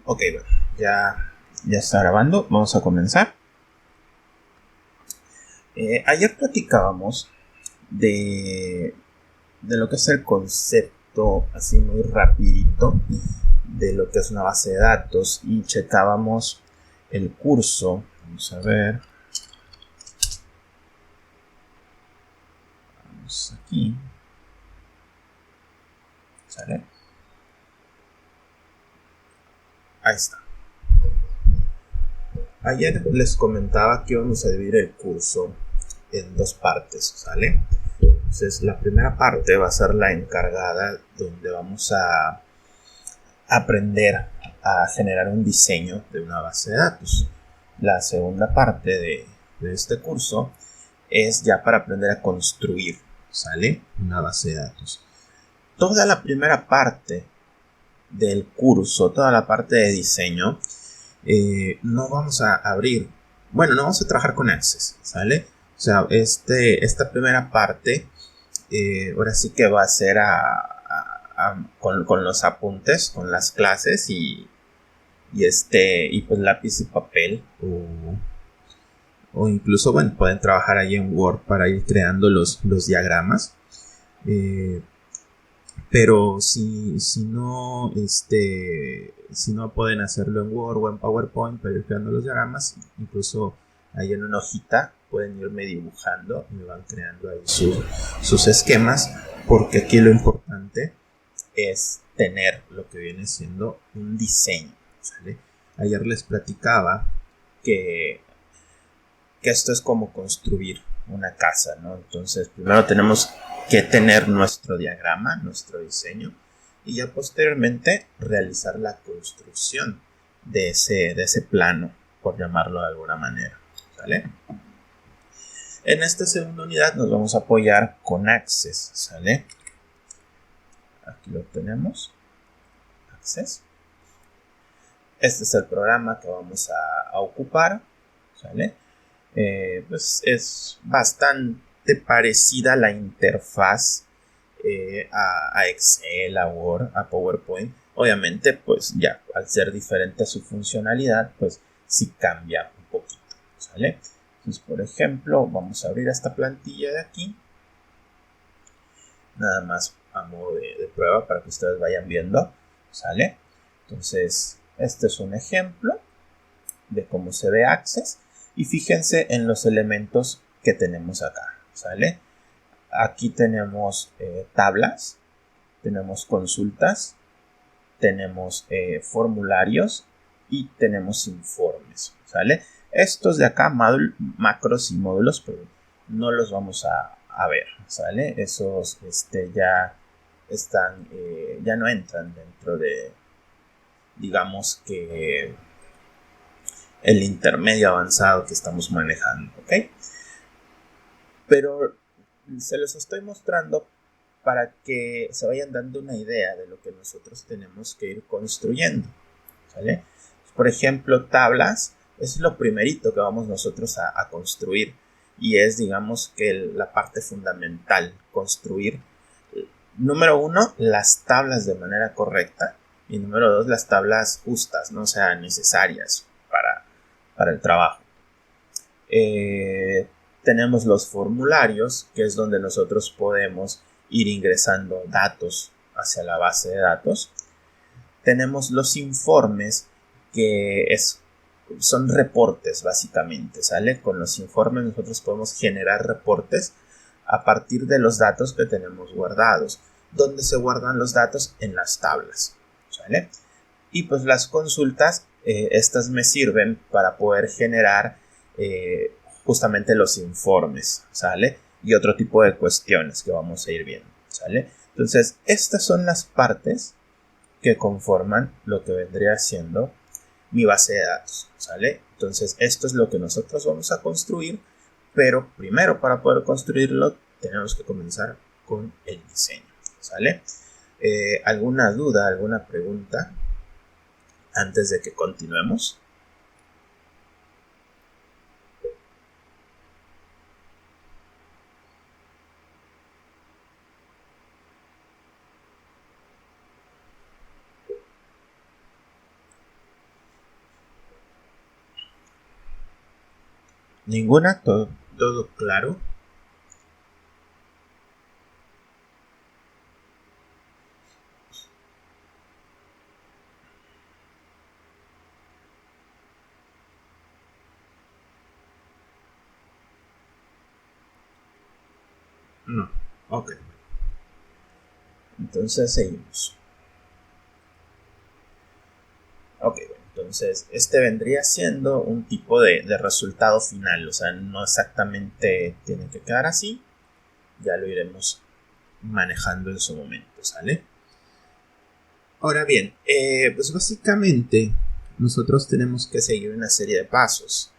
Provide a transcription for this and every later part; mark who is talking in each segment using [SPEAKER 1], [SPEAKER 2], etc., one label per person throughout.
[SPEAKER 1] Ok, bueno, ya está grabando. Vamos a comenzar. Ayer platicábamos de lo que es el concepto, así muy rapidito, de lo que es una base de datos y checábamos el curso. Vamos a ver. Vamos aquí. ¿Sale? Ahí está. Ayer les comentaba que íbamos a dividir el curso en dos partes, ¿sale? Entonces, la primera parte va a ser la encargada donde vamos a aprender a generar un diseño de una base de datos. La segunda parte de este curso es ya para aprender a construir, ¿sale? Una base de datos. Toda la primera parte del curso, toda la parte de diseño, no vamos a abrir, bueno, no vamos a trabajar con Access, ¿sale? O sea, esta primera parte, ahora sí que va a ser con los apuntes, con las clases y pues lápiz y papel o incluso, bueno, pueden trabajar ahí en Word para ir creando los diagramas. Pero si no, si no pueden hacerlo en Word o en PowerPoint para ir creando los diagramas, incluso ahí en una hojita pueden irme dibujando y me van creando ahí sus esquemas, porque aquí lo importante es tener lo que viene siendo un diseño, ¿sale? Ayer les platicaba que, que esto es como construir una casa, ¿no? Entonces, primero tenemos que tener nuestro diagrama, nuestro diseño, y ya posteriormente realizar la construcción de ese plano, por llamarlo de alguna manera, ¿sale? En esta segunda unidad nos vamos a apoyar con Access, ¿sale? Aquí lo tenemos, Access. Este es el programa que vamos a ocupar, ¿sale? Pues es bastante parecida la interfaz a Excel, a Word, a PowerPoint. Obviamente, pues ya al ser diferente su funcionalidad, pues sí cambia un poquito, ¿sale? Entonces, por ejemplo, vamos a abrir esta plantilla de aquí, nada más a modo de prueba para que ustedes vayan viendo, ¿sale? Entonces, este es un ejemplo de cómo se ve Access y fíjense en los elementos que tenemos acá, ¿sale? Aquí tenemos tablas, tenemos consultas, tenemos formularios y tenemos informes, ¿sale? Estos de acá, macros y módulos, pero no los vamos a ver, ¿sale? Esos ya están, ya no entran dentro de, digamos que el intermedio avanzado que estamos manejando, ¿ok? Pero se los estoy mostrando para que se vayan dando una idea de lo que nosotros tenemos que ir construyendo, ¿sale? Por ejemplo, tablas es lo primerito que vamos nosotros a construir y es, digamos, que la parte fundamental, construir, número uno, las tablas de manera correcta y número dos, las tablas justas, no sean necesarias para el trabajo. Tenemos los formularios, que es donde nosotros podemos ir ingresando datos hacia la base de datos. Tenemos los informes, que son reportes básicamente, ¿sale? Con los informes nosotros podemos generar reportes a partir de los datos que tenemos guardados. ¿Dónde se guardan los datos? En las tablas, ¿sale? Y pues las consultas, estas me sirven para poder generar justamente los informes, ¿sale? Y otro tipo de cuestiones que vamos a ir viendo, ¿sale? Entonces, estas son las partes que conforman lo que vendría siendo mi base de datos, ¿sale? Entonces, esto es lo que nosotros vamos a construir, pero primero para poder construirlo tenemos que comenzar con el diseño, ¿sale? ¿Alguna duda, alguna pregunta antes de que continuemos? Ninguna, todo claro. No. Ok. Entonces seguimos. Ok, bueno, entonces este vendría siendo un tipo de resultado final, o sea, no exactamente tiene que quedar así, ya lo iremos manejando en su momento, ¿sale? Ahora bien, pues básicamente nosotros tenemos que seguir una serie de pasos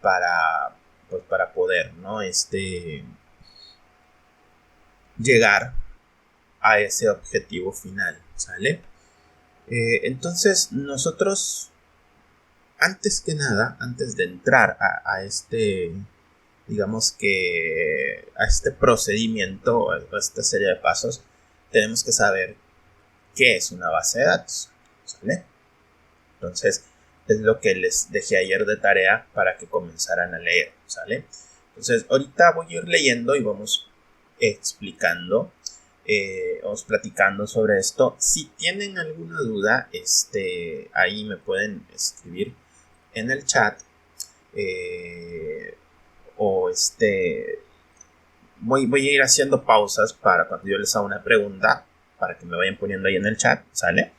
[SPEAKER 1] para, pues para poder, ¿no? Llegar a ese objetivo final, ¿sale? Entonces nosotros, antes que nada, antes de entrar digamos que a este procedimiento, a esta serie de pasos, tenemos que saber qué es una base de datos, ¿sale? Entonces, es lo que les dejé ayer de tarea para que comenzaran a leer, ¿sale? Entonces, ahorita voy a ir leyendo y vamos explicando, vamos platicando sobre esto. Si tienen alguna duda, ahí me pueden escribir en el chat, o voy a ir haciendo pausas para cuando yo les haga una pregunta, para que me vayan poniendo ahí en el chat, ¿sale?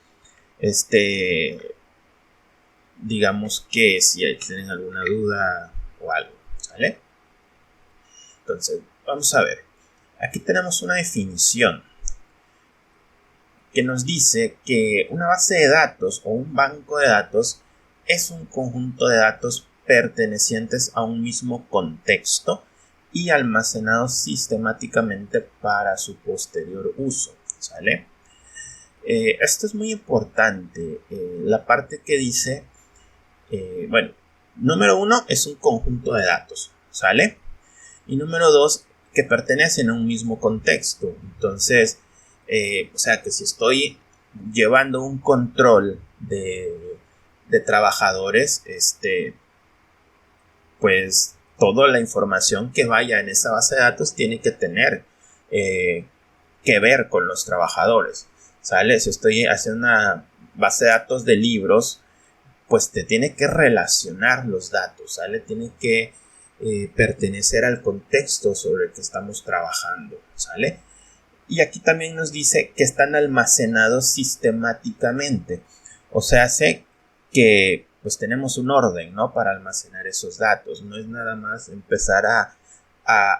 [SPEAKER 1] Digamos que si tienen alguna duda o algo, ¿sale? Entonces, vamos a ver. Aquí tenemos una definición que nos dice que una base de datos o un banco de datos es un conjunto de datos pertenecientes a un mismo contexto y almacenados sistemáticamente para su posterior uso, ¿sale? Esto es muy importante. La parte que dice, bueno, número uno es un conjunto de datos, ¿sale? Y número dos, que pertenecen a un mismo contexto. Entonces, o sea que si estoy llevando un control de trabajadores, pues toda la información que vaya en esa base de datos tiene que tener eh, que ver con los trabajadores, ¿sale? Si estoy haciendo una base de datos de libros, pues te tiene que relacionar los datos, ¿sale? Tiene que pertenecer al contexto sobre el que estamos trabajando, ¿sale? Y aquí también nos dice que están almacenados sistemáticamente, o sea, hace que pues tenemos un orden, ¿no? Para almacenar esos datos, no es nada más empezar a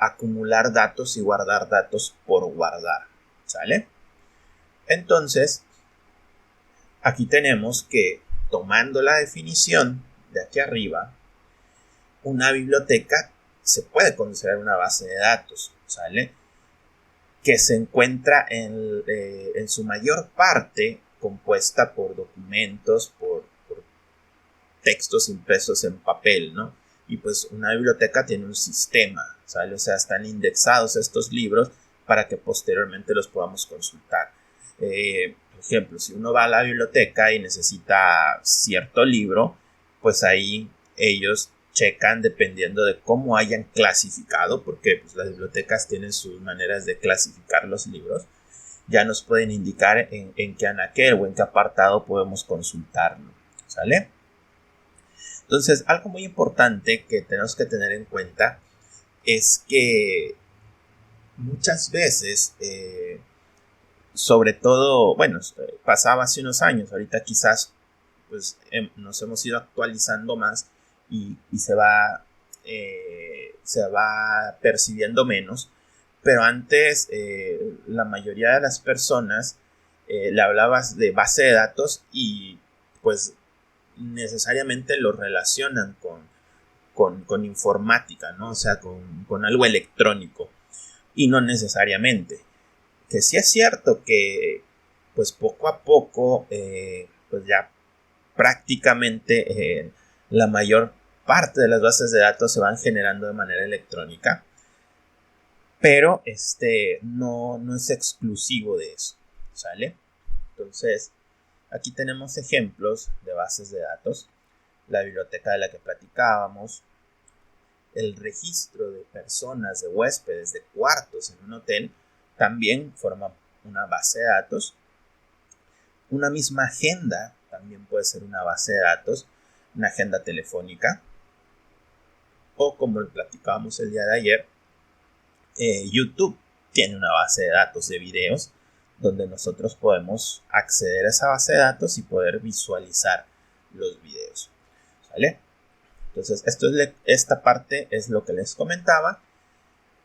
[SPEAKER 1] acumular datos y guardar datos por guardar, ¿sale? Entonces, aquí tenemos que, tomando la definición de aquí arriba, una biblioteca se puede considerar una base de datos, ¿sale? Que se encuentra en su mayor parte compuesta por documentos, por textos impresos en papel, ¿no? Y pues una biblioteca tiene un sistema, ¿sale? O sea, están indexados estos libros para que posteriormente los podamos consultar. Por ejemplo, si uno va a la biblioteca y necesita cierto libro, pues ahí ellos checan dependiendo de cómo hayan clasificado, porque pues, las bibliotecas tienen sus maneras de clasificar los libros, ya nos pueden indicar en qué anaquel o en qué apartado podemos consultarlo, ¿sale? Entonces, algo muy importante que tenemos que tener en cuenta es que muchas veces, sobre todo, bueno, pasaba hace unos años, ahorita quizás pues nos hemos ido actualizando más y se va percibiendo menos, pero antes la mayoría de las personas le hablabas de base de datos y pues necesariamente lo relacionan con informática, ¿no? O sea, con algo electrónico y no necesariamente. Que sí es cierto que pues poco a poco pues ya prácticamente la mayor parte de las bases de datos se van generando de manera electrónica, pero no es exclusivo de eso, ¿sale? Entonces, aquí tenemos ejemplos de bases de datos, la biblioteca de la que platicábamos, el registro de personas, de huéspedes, de cuartos en un hotel, también forma una base de datos. Una misma agenda también puede ser una base de datos, una agenda telefónica, o como lo platicábamos el día de ayer, YouTube tiene una base de datos de videos donde nosotros podemos acceder a esa base de datos y poder visualizar los videos, ¿vale? Entonces, esta parte es lo que les comentaba.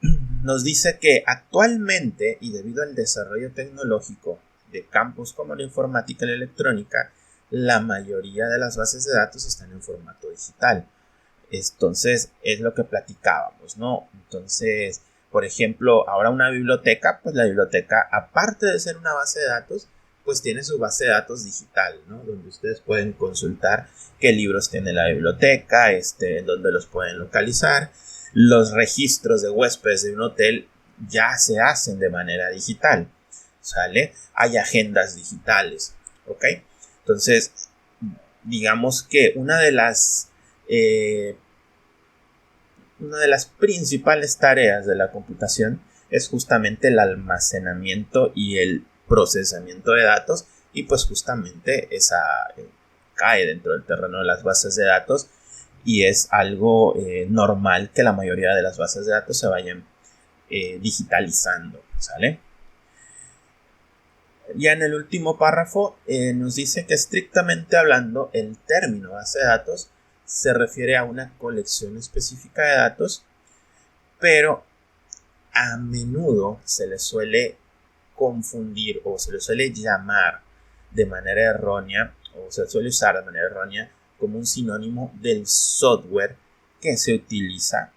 [SPEAKER 1] Nos dice que actualmente, y debido al desarrollo tecnológico de campos como la informática y la electrónica, la mayoría de las bases de datos están en formato digital. Entonces, es lo que platicábamos, ¿no? Entonces, por ejemplo, ahora una biblioteca, pues la biblioteca, aparte de ser una base de datos, pues tiene su base de datos digital, ¿no? Donde ustedes pueden consultar qué libros tiene la biblioteca, dónde los pueden localizar. Los registros de huéspedes de un hotel ya se hacen de manera digital, ¿sale? Hay agendas digitales, ¿ok? Entonces, digamos que una de las principales tareas de la computación es justamente el almacenamiento y el procesamiento de datos, y pues justamente esa cae dentro del terreno de las bases de datos, y es algo normal que la mayoría de las bases de datos se vayan digitalizando, ¿sale? Ya en el último párrafo nos dice que estrictamente hablando el término base de datos se refiere a una colección específica de datos, pero a menudo se le suele confundir o se le suele llamar de manera errónea, o se suele usar de manera errónea como un sinónimo del software que se utiliza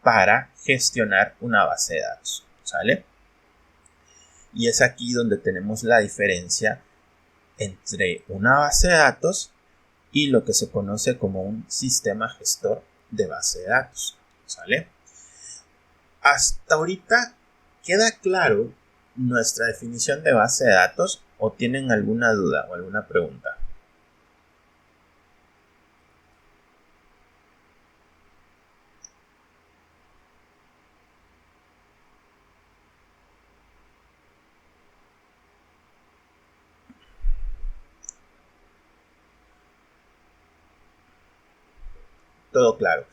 [SPEAKER 1] para gestionar una base de datos, ¿sale? Y es aquí donde tenemos la diferencia entre una base de datos y lo que se conoce como un sistema gestor de base de datos, ¿sale? Hasta ahorita queda claro nuestra definición de base de datos, o tienen alguna duda o alguna pregunta. Todo claro.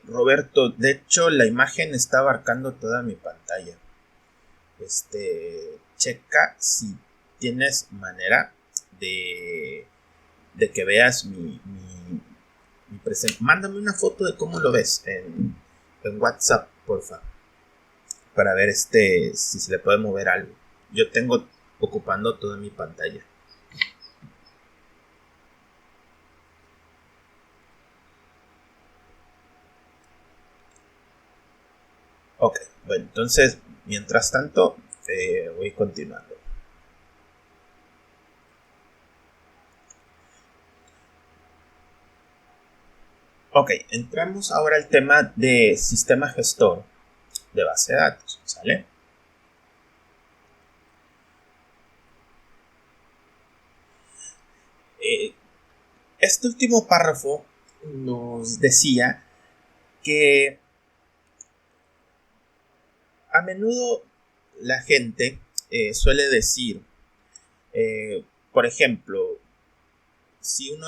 [SPEAKER 1] Roberto, de hecho la imagen está abarcando toda mi pantalla. Checa si tienes manera de que veas mi presente. Mándame una foto de cómo lo ves en WhatsApp, porfa, para ver si se le puede mover algo. Yo tengo ocupando toda mi pantalla. Ok, bueno, entonces, mientras tanto, voy continuando. Ok, entramos ahora al tema de sistema gestor de base de datos, ¿sale? Este último párrafo nos decía que a menudo la gente suele decir, por ejemplo, si uno,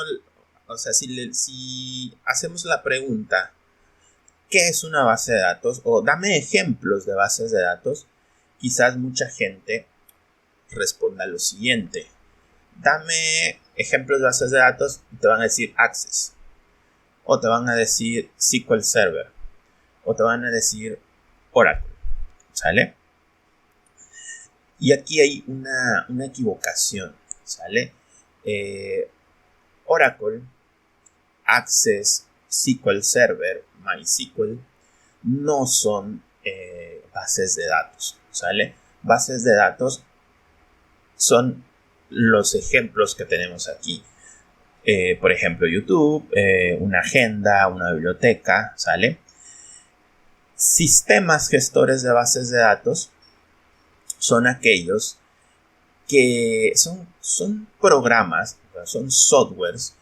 [SPEAKER 1] o sea, si hacemos la pregunta, ¿qué es una base de datos? O dame ejemplos de bases de datos, quizás mucha gente responda lo siguiente: dame ejemplos de bases de datos, y te van a decir Access, o te van a decir SQL Server, o te van a decir Oracle, ¿sale? Y aquí hay una equivocación, ¿sale? Oracle, Access, SQL Server, MySQL no son bases de datos, ¿sale? Bases de datos son los ejemplos que tenemos aquí. Por ejemplo, YouTube, una agenda, una biblioteca, ¿sale? Sistemas gestores de bases de datos son aquellos que son programas, son softwares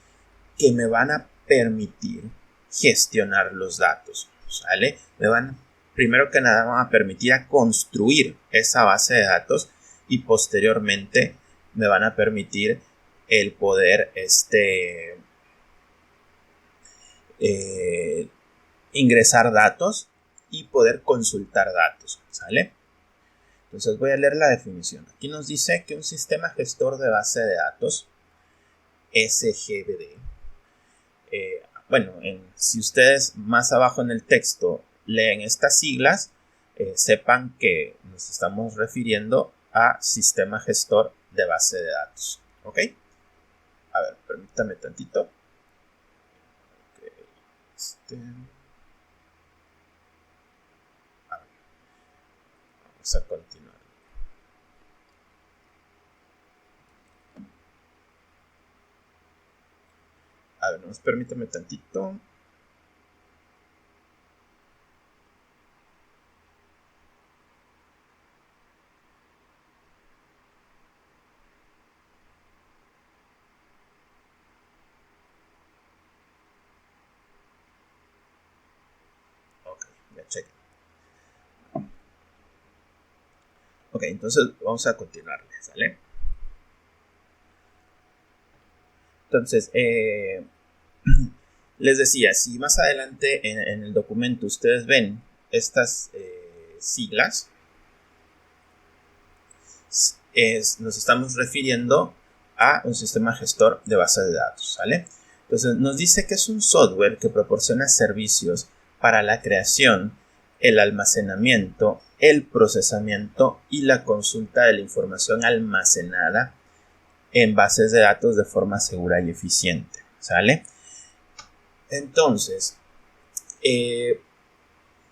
[SPEAKER 1] que me van a permitir gestionar los datos, ¿sale? Primero que nada, van a permitir a construir esa base de datos y posteriormente me van a permitir el poder ingresar datos y poder consultar datos, ¿sale? Entonces voy a leer la definición. Aquí nos dice que un sistema gestor de base de datos, SGBD, si ustedes más abajo en el texto leen estas siglas, sepan que nos estamos refiriendo a sistema gestor de base de datos. ¿Ok? A ver, permítame tantito. Okay. Vamos a continuar. A ver, permítame tantito. Ok, entonces vamos a continuarle, ¿sale? Entonces, les decía, si más adelante en el documento ustedes ven estas siglas, nos estamos refiriendo a un sistema gestor de base de datos, ¿sale? Entonces, nos dice que es un software que proporciona servicios para la creación, el almacenamiento, el procesamiento y la consulta de la información almacenada en bases de datos de forma segura y eficiente, ¿sale? Entonces,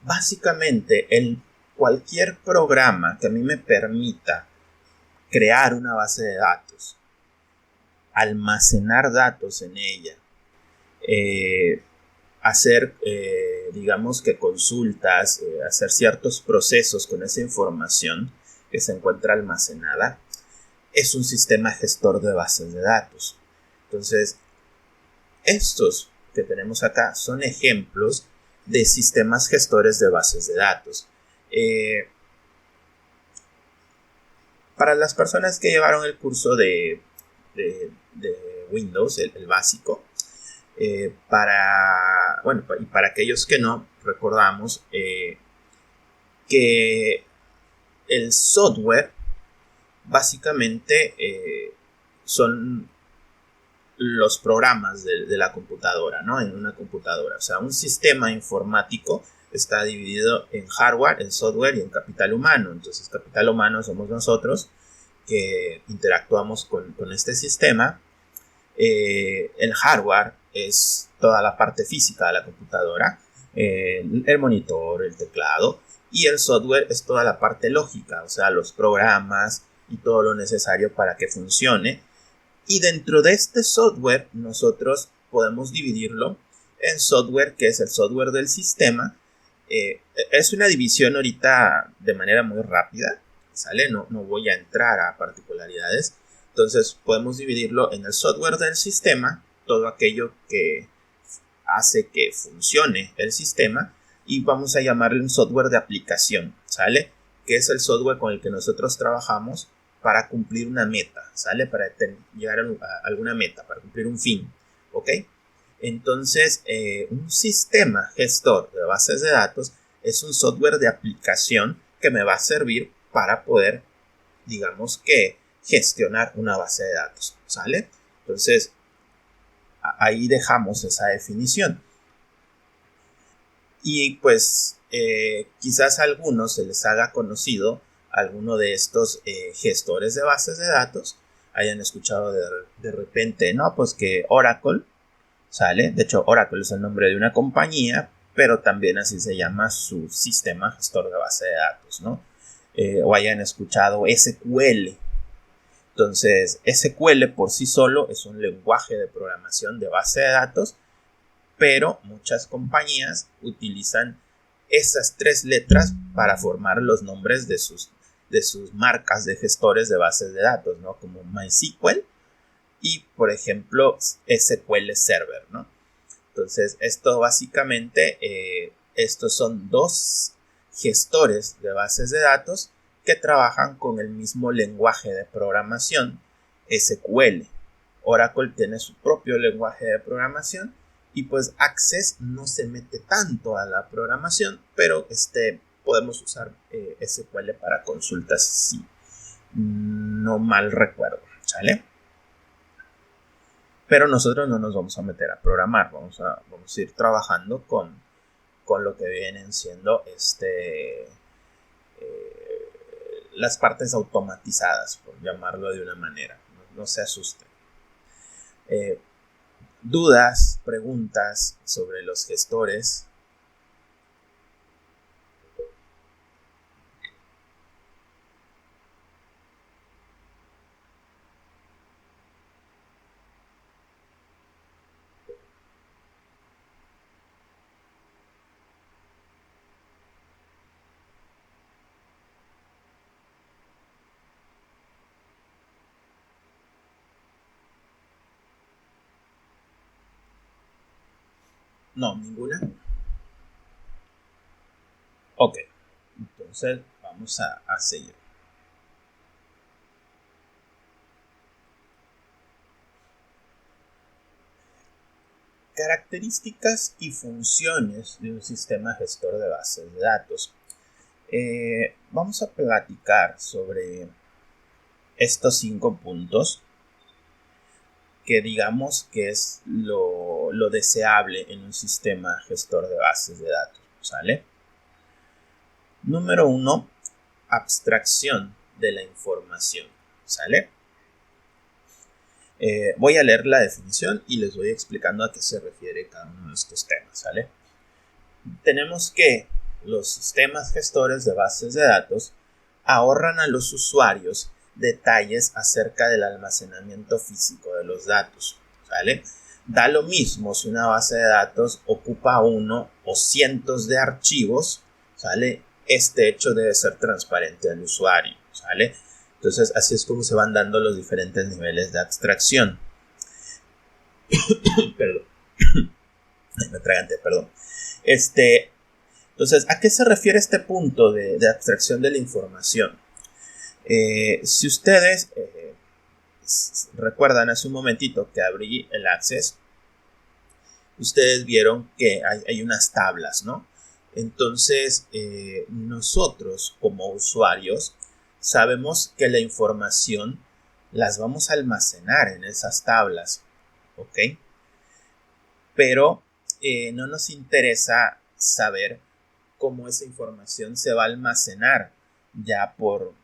[SPEAKER 1] básicamente, cualquier programa que a mí me permita crear una base de datos, almacenar datos en ella, hacer, digamos que consultas, hacer ciertos procesos con esa información que se encuentra almacenada, es un sistema gestor de bases de datos. Entonces, estos que tenemos acá son ejemplos de sistemas gestores de bases de datos. Para las personas que llevaron el curso de Windows, el básico, y para aquellos que no, recordamos que el software básicamente son los programas de la computadora, ¿no? En una computadora. O sea, un sistema informático está dividido en hardware, en software y en capital humano. Entonces, capital humano somos nosotros que interactuamos con este sistema. El hardware es toda la parte física de la computadora, el monitor, el teclado, y el software es toda la parte lógica, o sea, los programas y todo lo necesario para que funcione. Y dentro de este software nosotros podemos dividirlo en software, que es el software del sistema. Es una división ahorita de manera muy rápida, ¿sale? No voy a entrar a particularidades. Entonces podemos dividirlo en el software del sistema, todo aquello que hace que funcione el sistema, y vamos a llamarle un software de aplicación, ¿sale? Que es el software con el que nosotros trabajamos para cumplir una meta, ¿sale? Para llegar a alguna meta, para cumplir un fin, ¿ok? Entonces, un sistema gestor de bases de datos es un software de aplicación que me va a servir para poder, digamos que, gestionar una base de datos, ¿sale? Entonces, ahí dejamos esa definición. Y pues, quizás a algunos se les haga conocido alguno de estos gestores de bases de datos, hayan escuchado de repente, no, pues que Oracle, ¿sale? De hecho, Oracle es el nombre de una compañía, pero también así se llama su sistema gestor de base de datos, ¿no? O hayan escuchado SQL. Entonces, SQL por sí solo es un lenguaje de programación de base de datos, pero muchas compañías utilizan esas 3 letras para formar los nombres de sus marcas de gestores de bases de datos, ¿no? Como MySQL y, por ejemplo, SQL Server, ¿no? Entonces, esto básicamente, estos son dos gestores de bases de datos que trabajan con el mismo lenguaje de programación, SQL. Oracle tiene su propio lenguaje de programación y pues Access no se mete tanto a la programación, pero podemos usar SQL para consultas si no mal recuerdo, ¿sale? Pero nosotros no nos vamos a meter a programar, vamos a ir trabajando con lo que vienen siendo las partes automatizadas, por llamarlo de una manera. No se asusten. ¿Dudas, preguntas sobre los gestores? No, ninguna. Ok, entonces vamos a seguir. Características y funciones de un sistema gestor de bases de datos. Vamos a platicar sobre estos 5 puntos que digamos que es lo deseable en un sistema gestor de bases de datos, ¿sale? Número 1, abstracción de la información, ¿sale? Voy a leer la definición y les voy explicando a qué se refiere cada uno de estos temas, ¿sale? Tenemos que los sistemas gestores de bases de datos ahorran a los usuarios detalles acerca del almacenamiento físico de los datos, ¿sale? Da lo mismo si una base de datos ocupa uno o cientos de archivos, ¿sale? Este hecho debe ser transparente al usuario, ¿sale? Entonces, así es como se van dando los diferentes niveles de abstracción. Perdón. Me atraganté, perdón. Entonces, ¿a qué se refiere este punto de abstracción de la información? Si ustedes recuerdan hace un momentito que abrí el Access, ustedes vieron que hay unas tablas, ¿no? Entonces, nosotros como usuarios sabemos que la información las vamos a almacenar en esas tablas, ¿ok? Pero no nos interesa saber cómo esa información se va a almacenar ya por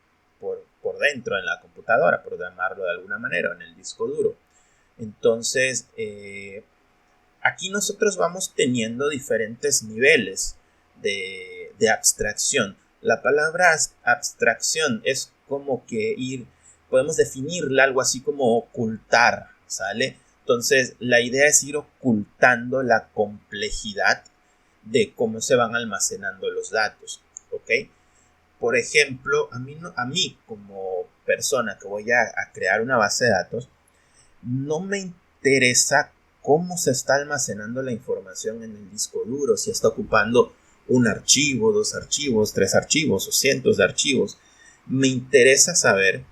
[SPEAKER 1] dentro en la computadora, por llamarlo de alguna manera, en el disco duro. Entonces, aquí nosotros vamos teniendo diferentes niveles de abstracción. La palabra abstracción es como que podemos definirla algo así como ocultar, ¿sale? Entonces, la idea es ir ocultando la complejidad de cómo se van almacenando los datos, ¿ok? Por ejemplo, a mí como persona que voy a crear una base de datos, no me interesa cómo se está almacenando la información en el disco duro, si está ocupando un archivo, 2 archivos, 3 archivos o cientos de archivos. Me interesa saber,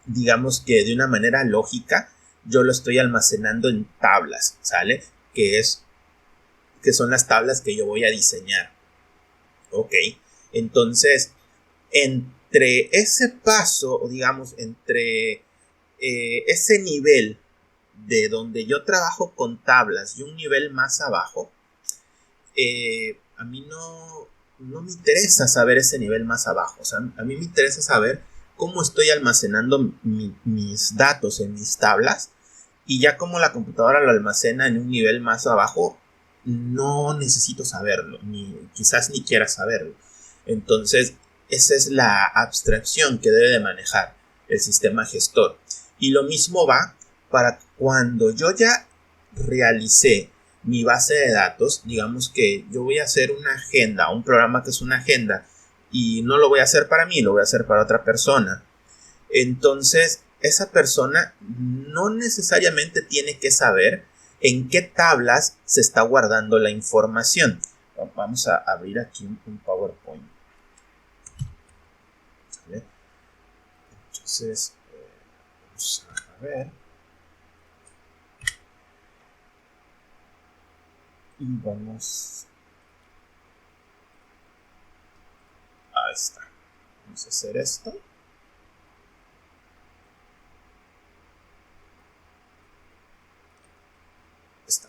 [SPEAKER 1] digamos que de una manera lógica, yo lo estoy almacenando en tablas, ¿sale? Que son las tablas que yo voy a diseñar. Ok, entonces, entre ese paso, o digamos, entre ese nivel de donde yo trabajo con tablas y un nivel más abajo, a mí no me interesa saber ese nivel más abajo. O sea, a mí me interesa saber cómo estoy almacenando mis datos en mis tablas, y ya como la computadora lo almacena en un nivel más abajo, no necesito saberlo, quizás ni quiera saberlo. Entonces, esa es la abstracción que debe de manejar el sistema gestor. Y lo mismo va para cuando yo ya realicé mi base de datos. Digamos que yo voy a hacer una agenda, un programa que es una agenda, y no lo voy a hacer para mí, lo voy a hacer para otra persona. Entonces, esa persona no necesariamente tiene que saber en qué tablas se está guardando la información. Vamos a abrir aquí un PowerPoint. ¿Vale? Entonces, vamos a ver. Y vamos... Ahí está. Vamos a hacer esto. Está.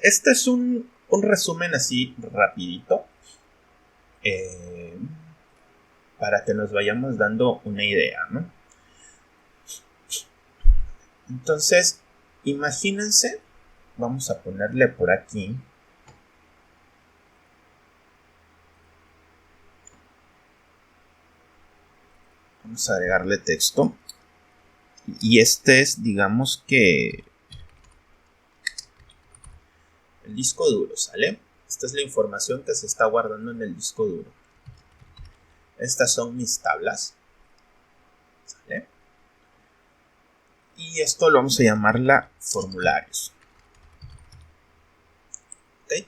[SPEAKER 1] Este es un resumen así rapidito. Para que nos vayamos dando una idea, ¿no? Entonces, imagínense, vamos a ponerle por aquí. Vamos a agregarle texto. Y este es, digamos que, el disco duro, ¿sale? Esta es la información que se está guardando en el disco duro. Estas son mis tablas, ¿sale? Y esto lo vamos a llamarla formularios. ¿Ok?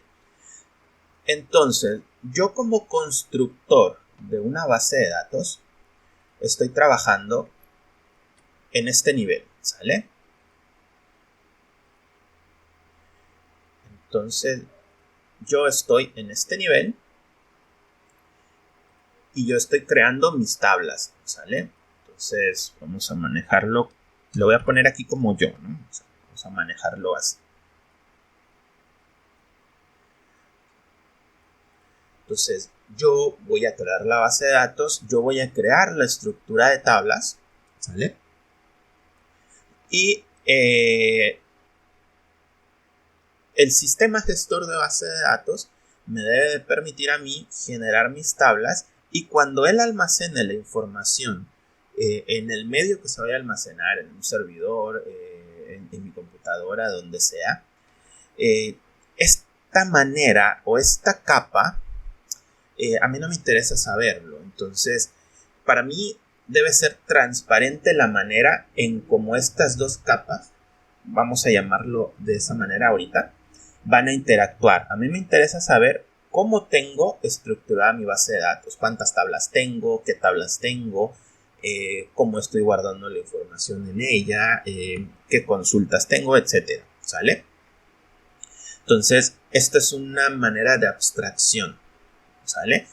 [SPEAKER 1] Entonces, yo como constructor de una base de datos, estoy trabajando en este nivel, ¿sale? Entonces, yo estoy en este nivel y yo estoy creando mis tablas, ¿sale? Entonces, vamos a manejarlo. Lo voy a poner aquí como yo, ¿no? O sea, vamos a manejarlo así. Entonces, yo voy a crear la base de datos, yo voy a crear la estructura de tablas, ¿sale? Y el sistema gestor de base de datos me debe de permitir a mí generar mis tablas, y cuando él almacene la información en el medio que se vaya a almacenar, en un servidor, en mi computadora, donde sea, esta manera o esta capa, a mí no me interesa saberlo. Entonces, para mí debe ser transparente la manera en cómo estas dos capas, vamos a llamarlo de esa manera ahorita, van a interactuar. A mí me interesa saber cómo tengo estructurada mi base de datos, cuántas tablas tengo, qué tablas tengo, cómo estoy guardando la información en ella, qué consultas tengo, etcétera, ¿sale? Entonces, esta es una manera de abstracción, ¿sale?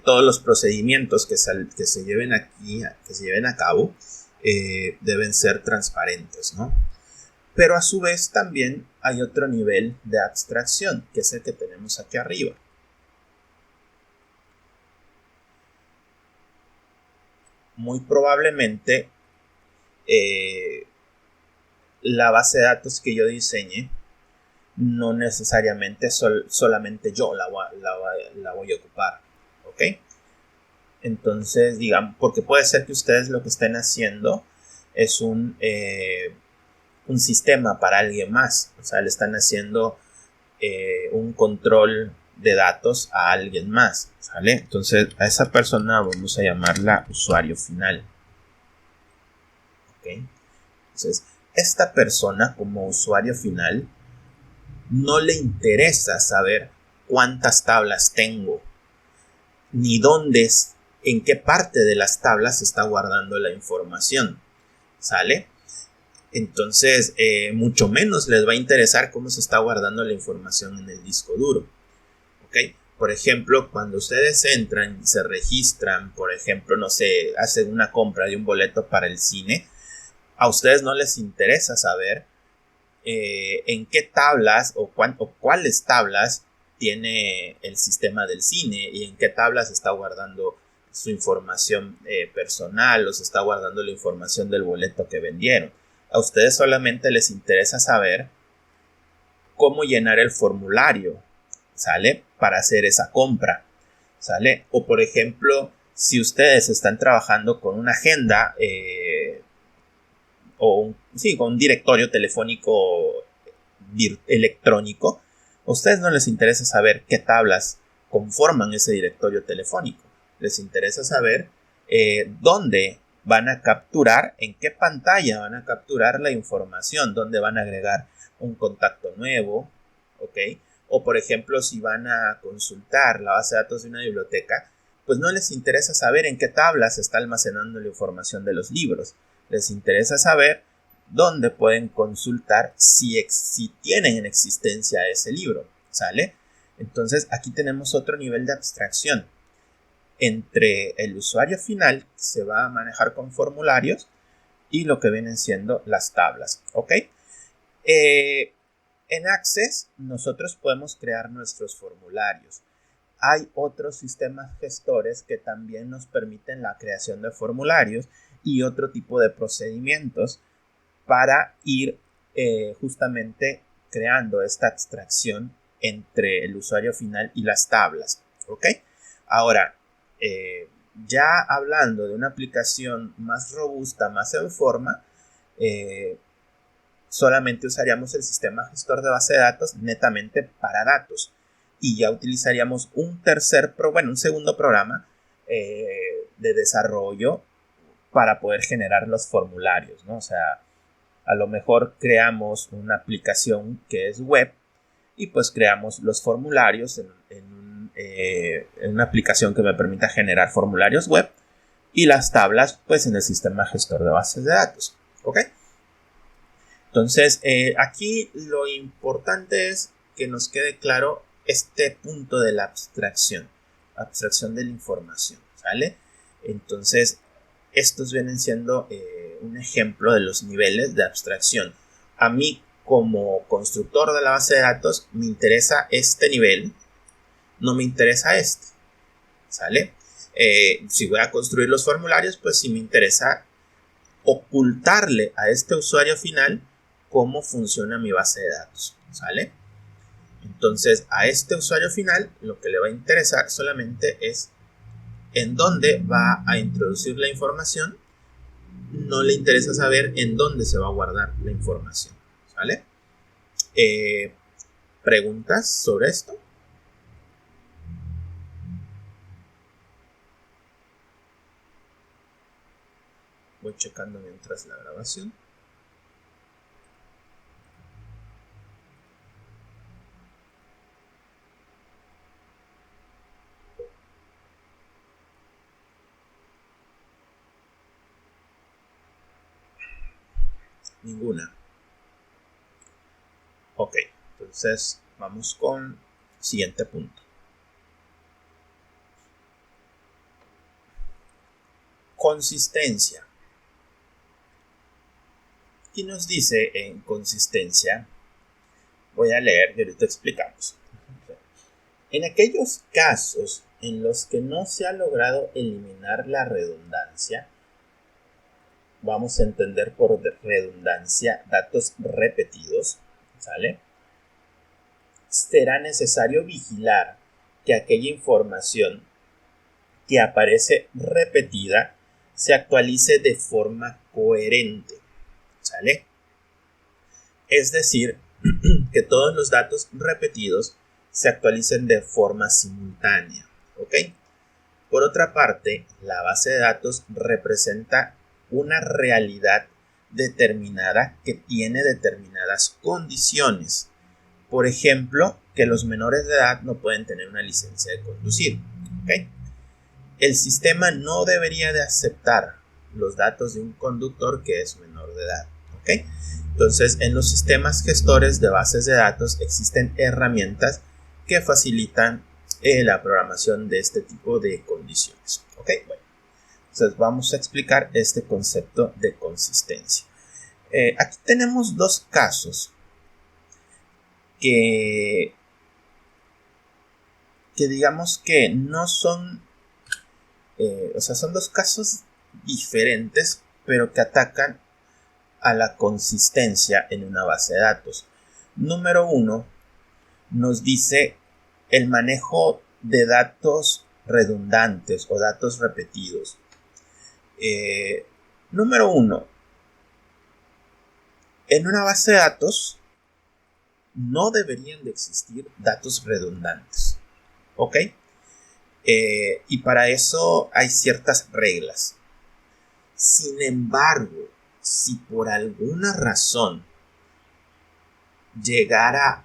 [SPEAKER 1] Todos los procedimientos que se lleven aquí, que se lleven a cabo, deben ser transparentes, ¿no? Pero a su vez también hay otro nivel de abstracción, que es el que tenemos aquí arriba. Muy probablemente la base de datos que yo diseñe no necesariamente solamente yo la voy a ocupar, ¿ok? Entonces, digamos, porque puede ser que ustedes lo que estén haciendo es un sistema para alguien más, o sea, le están haciendo un control de datos a alguien más, ¿sale? Entonces, a esa persona vamos a llamarla usuario final, ¿ok? Entonces, esta persona como usuario final no le interesa saber cuántas tablas tengo, ni dónde, en qué parte de las tablas se está guardando la información, ¿sale? Entonces, mucho menos les va a interesar cómo se está guardando la información en el disco duro, ¿ok? Por ejemplo, cuando ustedes entran y se registran, por ejemplo, no sé, hacen una compra de un boleto para el cine, a ustedes no les interesa saber en qué tablas o cuáles tablas tiene el sistema del cine y en qué tablas está guardando su información personal o se está guardando la información del boleto que vendieron. A ustedes solamente les interesa saber cómo llenar el formulario, ¿sale? Para hacer esa compra, ¿sale? O por ejemplo, si ustedes están trabajando con una agenda con un directorio telefónico electrónico, a ustedes no les interesa saber qué tablas conforman ese directorio telefónico. Les interesa saber dónde van a capturar, en qué pantalla van a capturar la información, dónde van a agregar un contacto nuevo, ¿ok? O por ejemplo, si van a consultar la base de datos de una biblioteca, pues no les interesa saber en qué tabla se está almacenando la información de los libros. Les interesa saber dónde pueden consultar si tienen en existencia ese libro, ¿sale? Entonces aquí tenemos otro nivel de abstracción entre el usuario final, que se va a manejar con formularios, y lo que vienen siendo las tablas, ¿ok? En Access nosotros podemos crear nuestros formularios. Hay otros sistemas gestores que también nos permiten la creación de formularios y otro tipo de procedimientos para ir justamente creando esta abstracción entre el usuario final y las tablas, ¿ok? Ahora, ya hablando de una aplicación más robusta, más en forma, solamente usaríamos el sistema gestor de base de datos netamente para datos y ya utilizaríamos un segundo programa de desarrollo para poder generar los formularios, ¿no? O sea, a lo mejor creamos una aplicación que es web y pues creamos los formularios en una aplicación que me permita generar formularios web y las tablas pues en el sistema gestor de bases de datos, ¿ok? Entonces aquí lo importante es que nos quede claro este punto de la abstracción de la información, ¿sale? Entonces estos vienen siendo un ejemplo de los niveles de abstracción. A mí como constructor de la base de datos me interesa este nivel, no me interesa este, ¿sale? Si voy a construir los formularios, pues sí me interesa ocultarle a este usuario final cómo funciona mi base de datos, ¿sale? Entonces a este usuario final lo que le va a interesar solamente es en dónde va a introducir la información, no le interesa saber en dónde se va a guardar la información, ¿vale? ¿Preguntas sobre esto? Voy checando mientras la grabación. Ninguna. Ok, entonces vamos con el siguiente punto. Consistencia. Aquí nos dice en consistencia, voy a leer y ahorita explicamos. En aquellos casos en los que no se ha logrado eliminar la redundancia, vamos a entender por redundancia datos repetidos, ¿sale? Será necesario vigilar que aquella información que aparece repetida se actualice de forma coherente, ¿sale? Es decir, que todos los datos repetidos se actualicen de forma simultánea, ¿ok? Por otra parte, la base de datos representa una realidad determinada que tiene determinadas condiciones. Por ejemplo, que los menores de edad no pueden tener una licencia de conducir, ¿ok? El sistema no debería de aceptar los datos de un conductor que es menor de edad, ¿ok? Entonces, en los sistemas gestores de bases de datos existen herramientas que facilitan la programación de este tipo de condiciones, ¿ok? Bueno, entonces vamos a explicar este concepto de consistencia. Aquí tenemos dos casos que digamos que no son, o sea, son dos casos diferentes, pero que atacan a la consistencia en una base de datos. Número uno, nos dice el manejo de datos redundantes o datos repetidos. Número uno, en una base de datos no deberían de existir datos redundantes, ¿ok? Y para eso hay ciertas reglas. Sin embargo, si por alguna razón llegara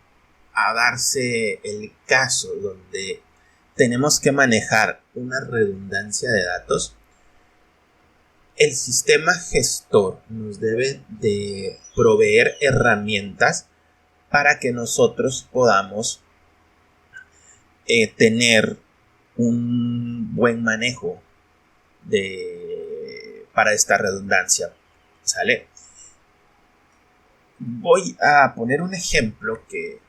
[SPEAKER 1] a darse el caso donde tenemos que manejar una redundancia de datos, el sistema gestor nos debe de proveer herramientas para que nosotros podamos tener un buen manejo para esta redundancia, ¿sale? Voy a poner un ejemplo que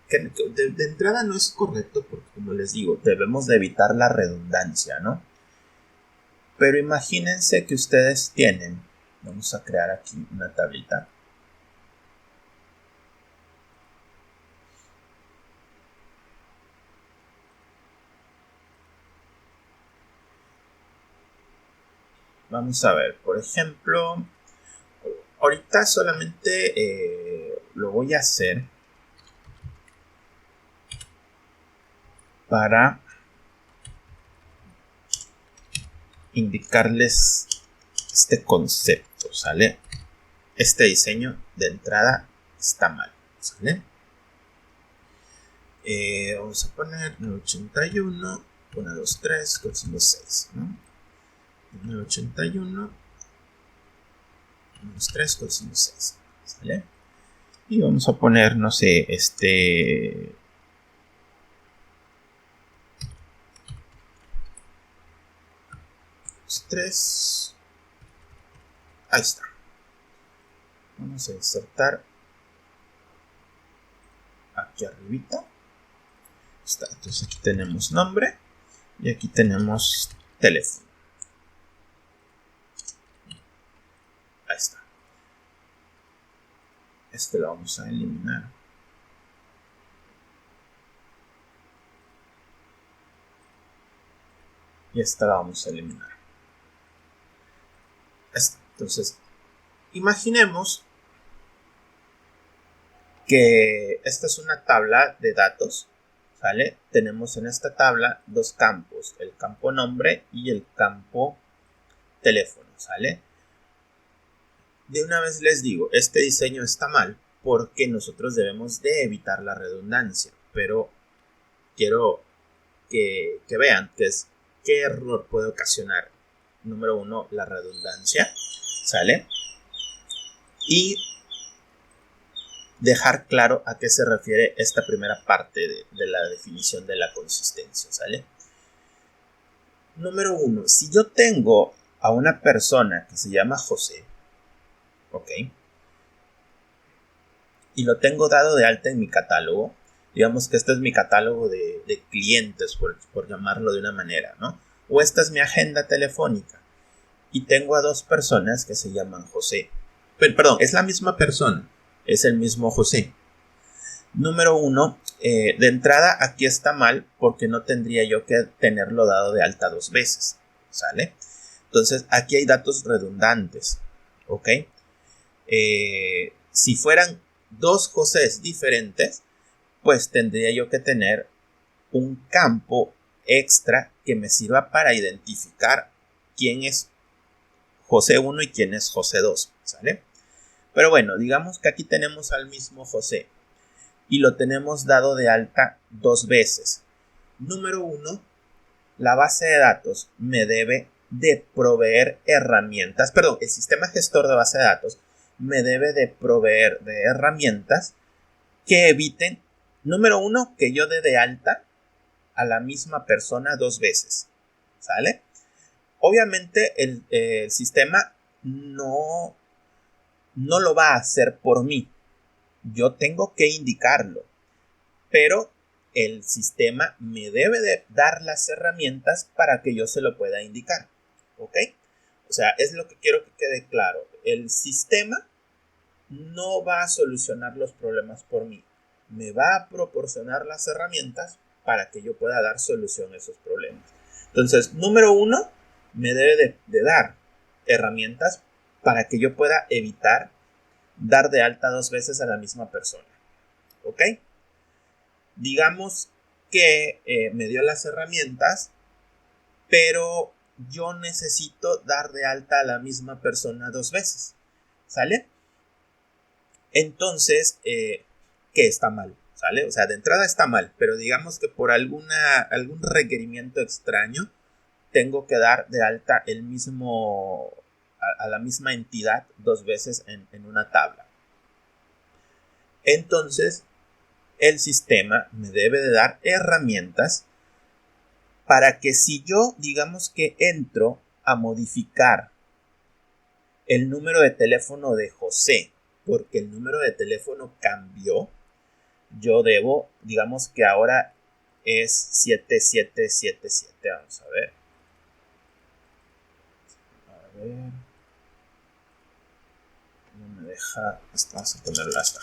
[SPEAKER 1] de entrada no es correcto porque, como les digo, debemos de evitar la redundancia, ¿no? Pero imagínense que ustedes tienen, vamos a crear aquí una tablita. Vamos a ver, por ejemplo, ahorita solamente lo voy a hacer para indicarles este concepto, ¿sale? Este diseño de entrada está mal, ¿sale? Vamos a poner 981, 1, 2, 3, 4, 5, 6, ¿no? 981, 1, 2, 3, 4, 5, 6, ¿sale? Y vamos a poner, no sé, 3. Ahí está. Vamos a insertar aquí arribita. Está. Entonces aquí tenemos nombre y aquí tenemos teléfono. Ahí está. Este lo vamos a eliminar. Y esta la vamos a eliminar. Entonces, imaginemos que esta es una tabla de datos, ¿sale? Tenemos en esta tabla dos campos, el campo nombre y el campo teléfono, ¿sale? De una vez les digo, este diseño está mal porque nosotros debemos de evitar la redundancia, pero quiero que vean qué error puede ocasionar. Número 1, la redundancia, ¿sale? Y dejar claro a qué se refiere esta primera parte de la definición de la consistencia, ¿sale? Número 1, si yo tengo a una persona que se llama José, ¿ok? Y lo tengo dado de alta en mi catálogo, digamos que este es mi catálogo de clientes, por llamarlo de una manera, ¿no? O esta es mi agenda telefónica. Y tengo a dos personas que se llaman José. Perdón, es la misma persona. Es el mismo José. Número 1, de entrada aquí está mal porque no tendría yo que tenerlo dado de alta 2 veces, ¿sale? Entonces aquí hay datos redundantes, ¿ok? Si fueran dos Josés diferentes, pues tendría yo que tener un campo extra que me sirva para identificar quién es José 1 y quién es José 2, ¿sale? Pero bueno, digamos que aquí tenemos al mismo José y lo tenemos dado de alta 2 veces. Número 1, la base de datos me debe de proveer herramientas, perdón, el sistema gestor de base de datos me debe de proveer de herramientas que eviten, número 1, que yo dé de alta a la misma persona 2 veces, ¿sale? Obviamente el sistema no lo va a hacer por mí. Yo tengo que indicarlo. Pero el sistema me debe de dar las herramientas para que yo se lo pueda indicar. ¿Ok? O sea, es lo que quiero que quede claro. El sistema no va a solucionar los problemas por mí. Me va a proporcionar las herramientas para que yo pueda dar solución a esos problemas. Entonces, número 1, me debe de dar herramientas para que yo pueda evitar dar de alta 2 veces a la misma persona. ¿Ok? Digamos que me dio las herramientas, pero yo necesito dar de alta a la misma persona 2 veces, ¿sale? Entonces, ¿qué está mal? ¿Sale? O sea, de entrada está mal, pero digamos que por algún requerimiento extraño tengo que dar de alta a la misma entidad 2 veces en una tabla. Entonces, el sistema me debe de dar herramientas para que si yo, digamos que entro a modificar el número de teléfono de José, porque el número de teléfono cambió, yo debo, digamos que ahora es 7777. Vamos a ver. No me deja. Vamos a ponerla hasta.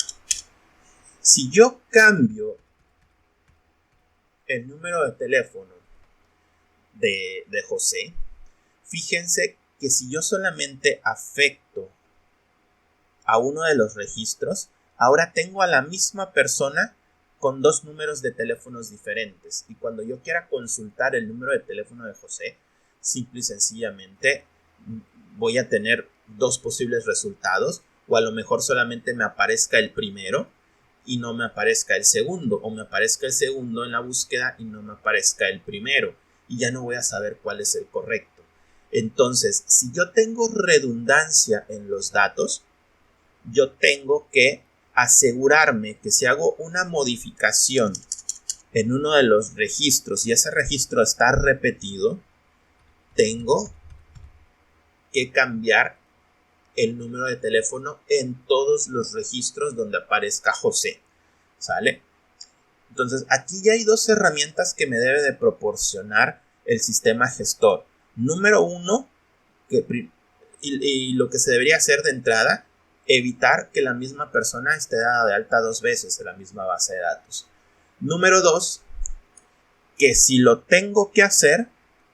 [SPEAKER 1] Si yo cambio el número de teléfono de José, fíjense que si yo solamente afecto a uno de los registros, ahora tengo a la misma persona con 2 números de teléfonos diferentes. Y cuando yo quiera consultar el número de teléfono de José, simple y sencillamente voy a tener 2 posibles resultados, o a lo mejor solamente me aparezca el primero y no me aparezca el segundo, o me aparezca el segundo en la búsqueda y no me aparezca el primero, y ya no voy a saber cuál es el correcto. Entonces, si yo tengo redundancia en los datos, yo tengo que asegurarme que si hago una modificación en uno de los registros y ese registro está repetido, tengo que cambiar el número de teléfono en todos los registros donde aparezca José, ¿sale? Entonces, aquí ya hay 2 herramientas que me debe de proporcionar el sistema gestor. Número 1, y lo que se debería hacer de entrada, evitar que la misma persona esté dada de alta 2 veces en la misma base de datos. Número 2, que si lo tengo que hacer,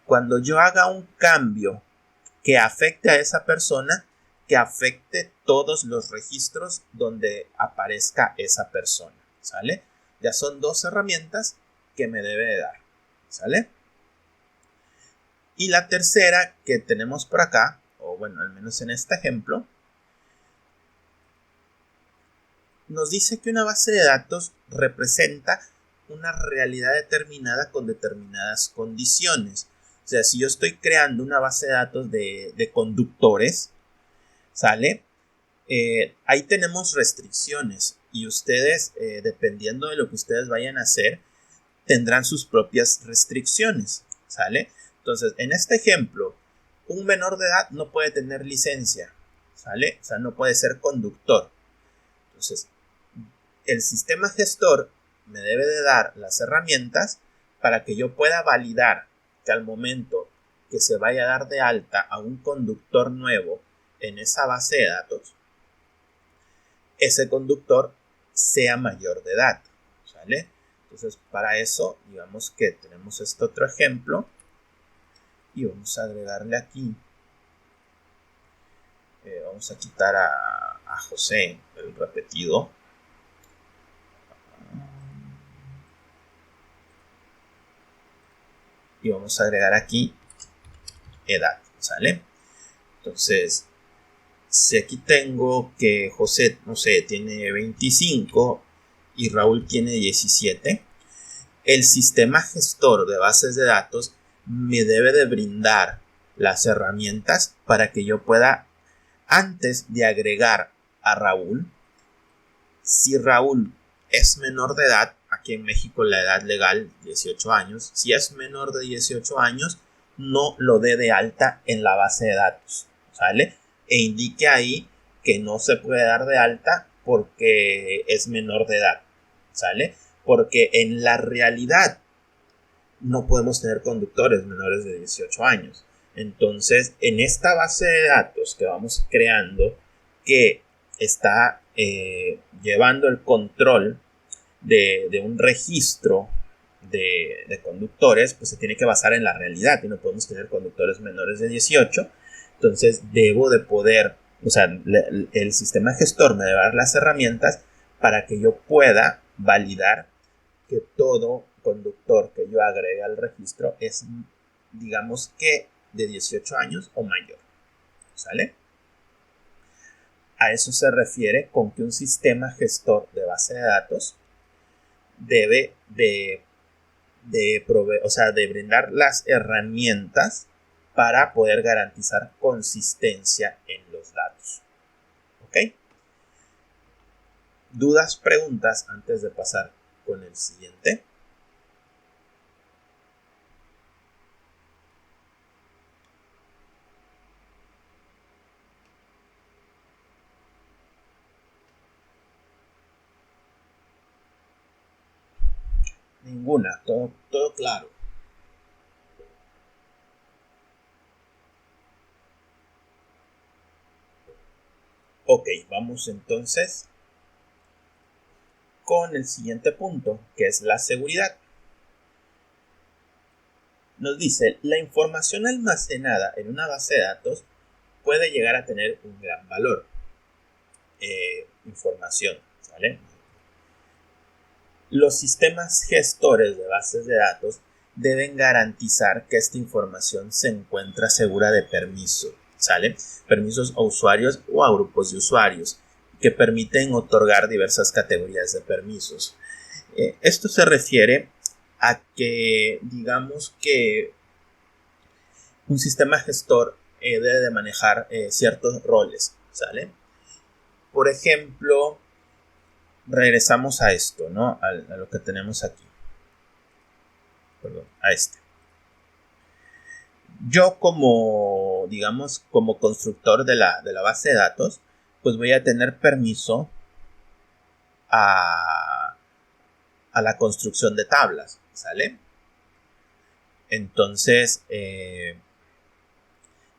[SPEAKER 1] cuando yo haga un cambio que afecte a esa persona, que afecte todos los registros donde aparezca esa persona, ¿sale? Ya son 2 herramientas que me debe de dar, ¿sale? Y la tercera que tenemos por acá, o bueno, al menos en este ejemplo, nos dice que una base de datos representa una realidad determinada con determinadas condiciones. O sea, si yo estoy creando una base de datos de conductores, ¿sale? Ahí tenemos restricciones y ustedes, dependiendo de lo que ustedes vayan a hacer, tendrán sus propias restricciones, ¿sale? Entonces, en este ejemplo, un menor de edad no puede tener licencia, ¿sale? O sea, no puede ser conductor. Entonces, el sistema gestor me debe de dar las herramientas para que yo pueda validar que al momento que se vaya a dar de alta a un conductor nuevo en esa base de datos, ese conductor sea mayor de edad, ¿sale? Entonces, para eso, digamos que tenemos este otro ejemplo y vamos a agregarle aquí, vamos a quitar a José, el repetido. Y vamos a agregar aquí edad, ¿sale? Entonces, si aquí tengo que José, no sé, tiene 25 y Raúl tiene 17, el sistema gestor de bases de datos me debe de brindar las herramientas para que yo pueda, antes de agregar a Raúl, si Raúl es menor de edad, aquí en México la edad legal 18 años, si es menor de 18 años, no lo dé de alta en la base de datos, ¿sale? E indique ahí que no se puede dar de alta porque es menor de edad, ¿sale? Porque en la realidad no podemos tener conductores menores de 18 años. Entonces, en esta base de datos que vamos creando, que está llevando el control de un registro de conductores, pues se tiene que basar en la realidad y no podemos tener conductores menores de 18. Entonces debo de poder, o sea, el sistema gestor me debe dar las herramientas para que yo pueda validar que todo conductor que yo agregue al registro es, digamos que de 18 años o mayor, ¿sale? A eso se refiere con que un sistema gestor de base de datos debe de brindar las herramientas para poder garantizar consistencia en los datos. ¿Ok? ¿Dudas, preguntas antes de pasar con el siguiente? Ninguna, todo claro. Ok, vamos entonces con el siguiente punto, que es la seguridad. Nos dice, la información almacenada en una base de datos puede llegar a tener un gran valor. Información, ¿vale? Los sistemas gestores de bases de datos deben garantizar que esta información se encuentra segura de permiso, ¿sale? Permisos a usuarios o a grupos de usuarios que permiten otorgar diversas categorías de permisos. Esto se refiere a que, digamos que un sistema gestor debe de manejar ciertos roles, ¿sale? Por ejemplo, regresamos a esto, ¿no? A lo que tenemos aquí. Perdón, a este. Yo como, digamos, como constructor de la base de datos, pues voy a tener permiso a la construcción de tablas, ¿sale? Entonces,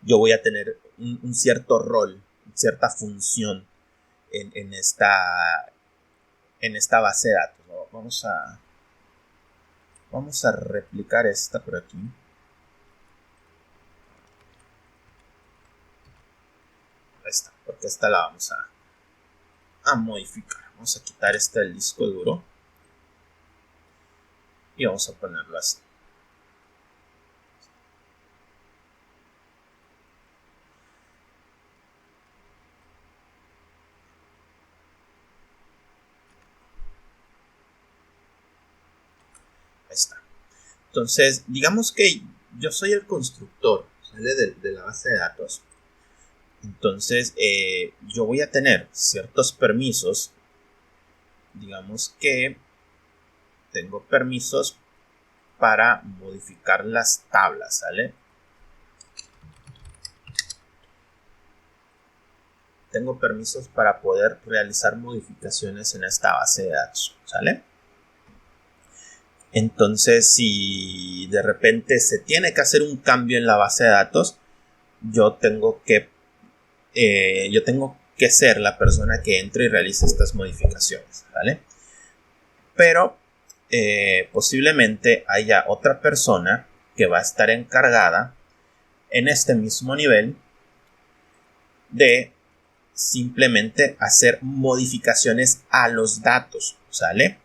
[SPEAKER 1] yo voy a tener un cierto rol, cierta función en esta base de datos, ¿no? Vamos a replicar esta por aquí. Esta, porque esta la vamos a modificar. Vamos a quitar este del disco duro y vamos a ponerlo así. Ahí está. Entonces, digamos que yo soy el constructor, ¿sale? de la base de datos. Entonces, yo voy a tener ciertos permisos. Digamos que tengo permisos para modificar las tablas, ¿sale? Tengo permisos para poder realizar modificaciones en esta base de datos, ¿sale? Entonces, si de repente se tiene que hacer un cambio en la base de datos, yo tengo que ser la persona que entre y realice estas modificaciones, ¿vale? Pero posiblemente haya otra persona que va a estar encargada en este mismo nivel de simplemente hacer modificaciones a los datos, ¿sale?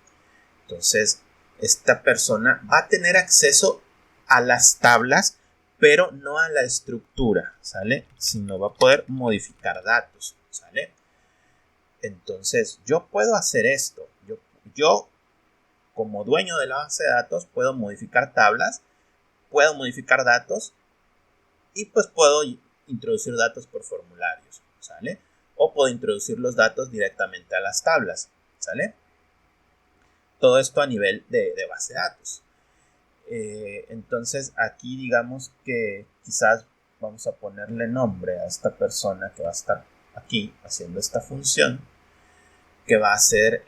[SPEAKER 1] Entonces, esta persona va a tener acceso a las tablas, pero no a la estructura, ¿sale? Sino va a poder modificar datos, ¿sale? Entonces, yo puedo hacer esto. Yo como dueño de la base de datos, puedo modificar tablas, puedo modificar datos y pues puedo introducir datos por formularios, ¿sale? O puedo introducir los datos directamente a las tablas, ¿sale? Todo esto a nivel de base de datos. Entonces aquí digamos que quizás vamos a ponerle nombre a esta persona que va a estar aquí haciendo esta función, que va a ser,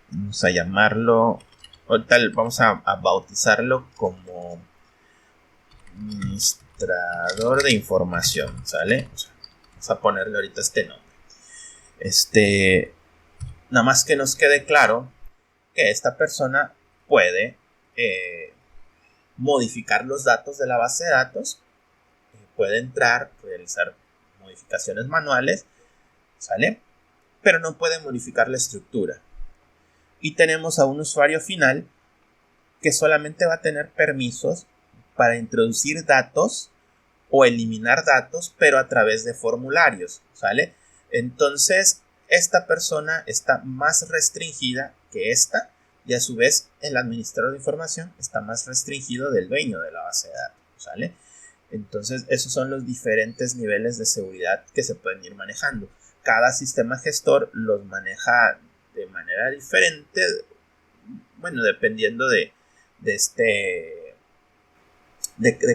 [SPEAKER 1] vamos a llamarlo, ahorita vamos a bautizarlo como administrador de información, ¿sale? O sea, vamos a ponerle ahorita este nombre. Nada más que nos quede claro que esta persona puede modificar los datos de la base de datos, puede entrar, realizar modificaciones manuales, ¿sale? Pero no puede modificar la estructura. Y tenemos a un usuario final que solamente va a tener permisos para introducir datos o eliminar datos, pero a través de formularios, ¿sale? Entonces, esta persona está más restringida que esta, y a su vez el administrador de información está más restringido del dueño de la base de datos, ¿sale? Entonces, esos son los diferentes niveles de seguridad que se pueden ir manejando. Cada sistema gestor los maneja de manera diferente, bueno, dependiendo de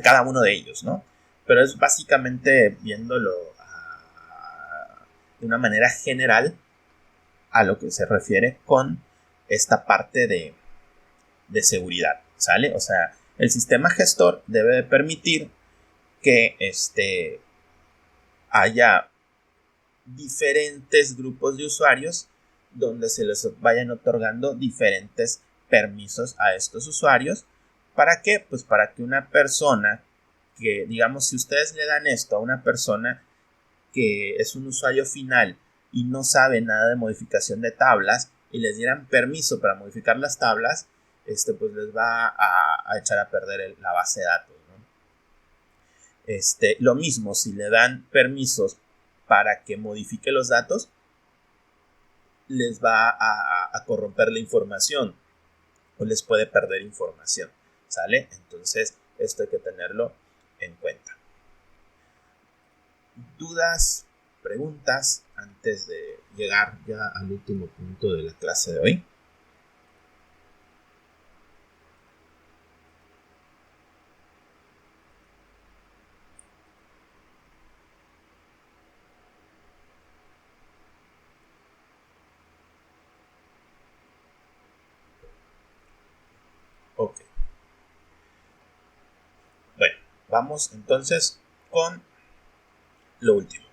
[SPEAKER 1] cada uno de ellos, ¿no? Pero es básicamente viéndolo de una manera general a lo que se refiere con esta parte de seguridad, ¿sale? O sea, el sistema gestor debe de permitir que haya diferentes grupos de usuarios donde se les vayan otorgando diferentes permisos a estos usuarios. ¿Para qué? Pues para que una persona que, digamos, si ustedes le dan esto a una persona que es un usuario final y no sabe nada de modificación de tablas y les dieran permiso para modificar las tablas, pues les va a echar a perder la base de datos, ¿no? Lo mismo, si le dan permisos para que modifique los datos, les va a corromper la información o les puede perder información, ¿sale? Entonces, esto hay que tenerlo en cuenta. ¿Dudas, preguntas antes de llegar ya al último punto de la clase de hoy? Ok. Bueno, vamos entonces con lo último.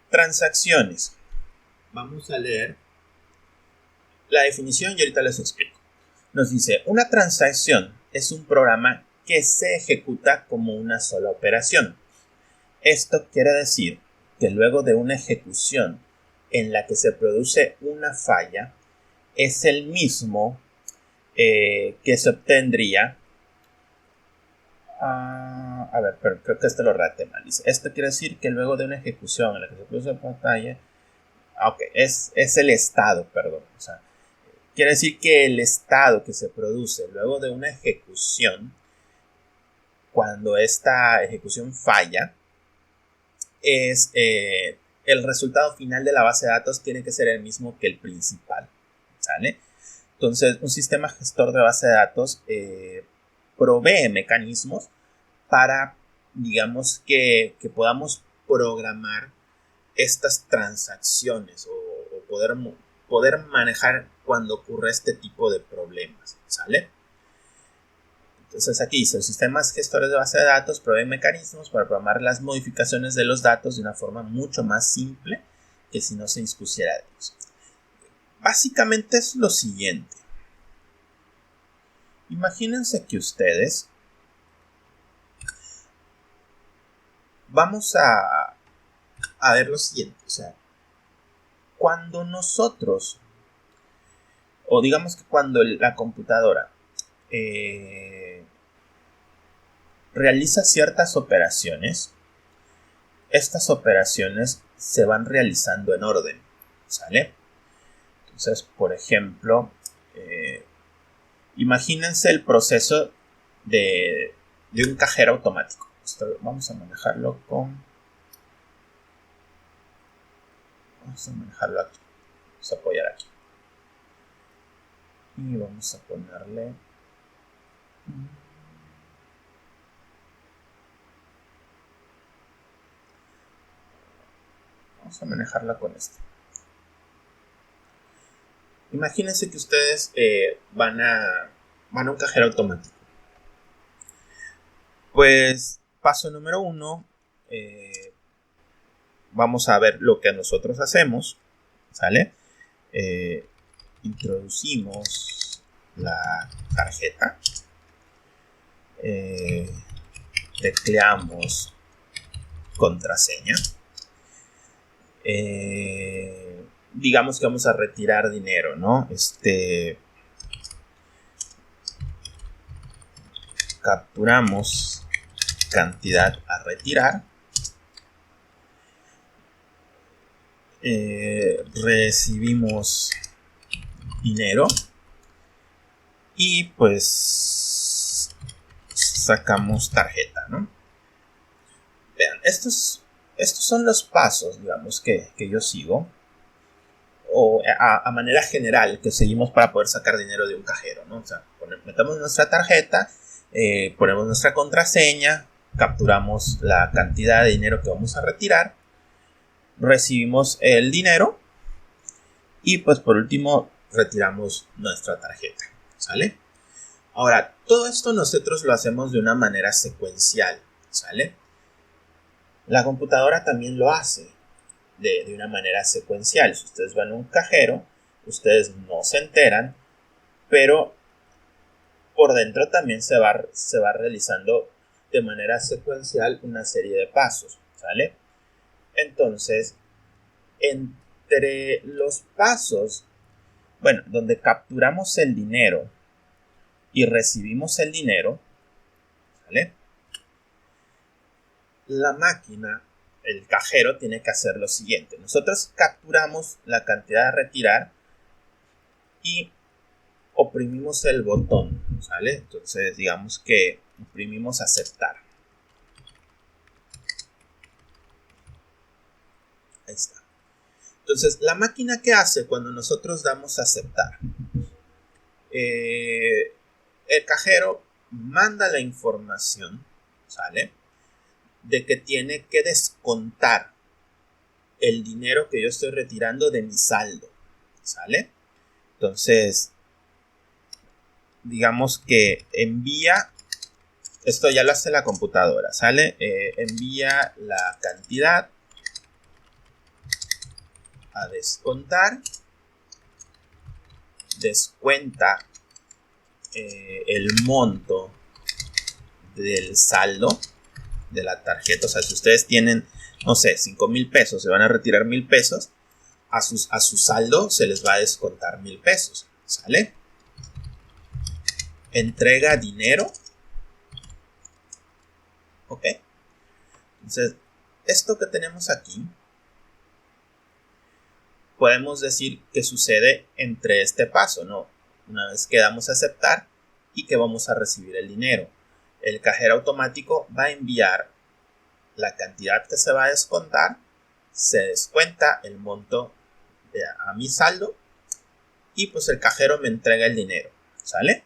[SPEAKER 1] Transacciones. Vamos a leer la definición y ahorita les explico. Nos dice, una transacción es un programa que se ejecuta como una sola operación. Esto quiere decir que luego de una ejecución en la que se produce una falla, es el mismo que se obtendría. A ver, pero creo que esto lo redacté mal. Dice, esto quiere decir que luego de una ejecución en la que se produce una falla, ok, es el estado, perdón. O sea, quiere decir que el estado que se produce luego de una ejecución, cuando esta ejecución falla, es el resultado final de la base de datos tiene que ser el mismo que el principal, ¿sale? Entonces, un sistema gestor de base de datos provee mecanismos para, digamos, que podamos programar estas transacciones o poder manejar cuando ocurre este tipo de problemas, ¿sale? Entonces aquí dice, los sistemas gestores de base de datos proveen mecanismos para programar las modificaciones de los datos de una forma mucho más simple que si no se dispusiera de ellos. Básicamente es lo siguiente. Imagínense que ustedes vamos a ver lo siguiente. O sea, cuando nosotros, o digamos que cuando la computadora realiza ciertas operaciones, estas operaciones se van realizando en orden, ¿sale? Entonces, por ejemplo, imagínense el proceso de un cajero automático. Esto vamos a manejarlo vamos a manejarlo aquí. Vamos a apoyar aquí. Y vamos a ponerle... Vamos a manejarla con esto. Imagínense que ustedes van a un cajero automático. Pues, paso número 1, vamos a ver lo que nosotros hacemos, ¿sale? Introducimos la tarjeta, tecleamos contraseña, digamos que vamos a retirar dinero, ¿no? capturamos cantidad a retirar, recibimos dinero y pues sacamos tarjeta, ¿no? Vean, estos son los pasos, digamos, que yo sigo, o a manera general, que seguimos para poder sacar dinero de un cajero, ¿no? O sea, metemos nuestra tarjeta, ponemos nuestra contraseña, capturamos la cantidad de dinero que vamos a retirar, recibimos el dinero y pues por último retiramos nuestra tarjeta, ¿sale? Ahora, todo esto nosotros lo hacemos de una manera secuencial, ¿sale? La computadora también lo hace de una manera secuencial. Si ustedes van a un cajero, ustedes no se enteran, pero por dentro también se va realizando de manera secuencial una serie de pasos, ¿sale? Entonces, entre los pasos, bueno, donde capturamos el dinero y recibimos el dinero, ¿vale? La máquina, el cajero, tiene que hacer lo siguiente. Nosotros capturamos la cantidad a retirar y oprimimos el botón, ¿sale? Entonces, digamos que oprimimos aceptar. Ahí está. Entonces, la máquina, ¿qué hace cuando nosotros damos a aceptar? El cajero manda la información, ¿sale? De que tiene que descontar el dinero que yo estoy retirando de mi saldo, ¿sale? Entonces, digamos que envía, esto ya lo hace la computadora, ¿sale? Envía la cantidad a descontar, descuenta el monto del saldo de la tarjeta. O sea, si ustedes tienen, no sé, 5,000 pesos, se van a retirar 1,000 pesos, a su saldo se les va a descontar 1,000 pesos, ¿sale? Entrega dinero. Ok. Entonces, esto que tenemos aquí, podemos decir que sucede entre este paso, ¿no? Una vez que damos a aceptar y que vamos a recibir el dinero, el cajero automático va a enviar la cantidad que se va a descontar, se descuenta el monto a mi saldo y pues el cajero me entrega el dinero, ¿sale?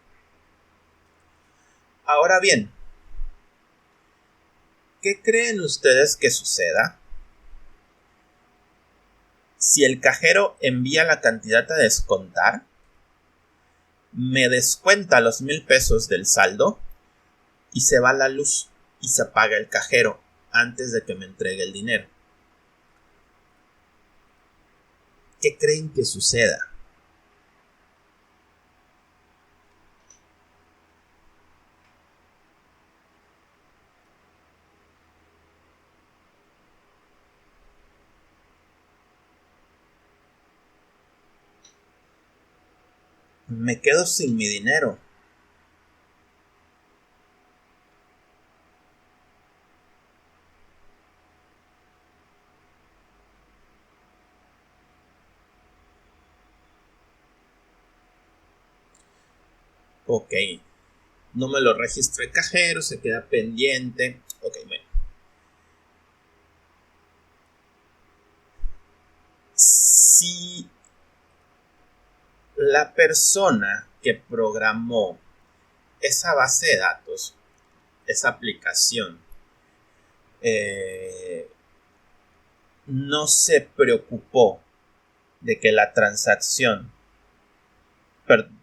[SPEAKER 1] Ahora bien, ¿qué creen ustedes que suceda si el cajero envía la cantidad a descontar, me descuenta los 1,000 pesos del saldo y se va la luz y se apaga el cajero antes de que me entregue el dinero? ¿Qué creen que suceda? Me quedo sin mi dinero. Ok, no me lo registró el cajero, se queda pendiente. Ok, bueno. Si la persona que programó esa base de datos, esa aplicación, no se preocupó de que la transacción,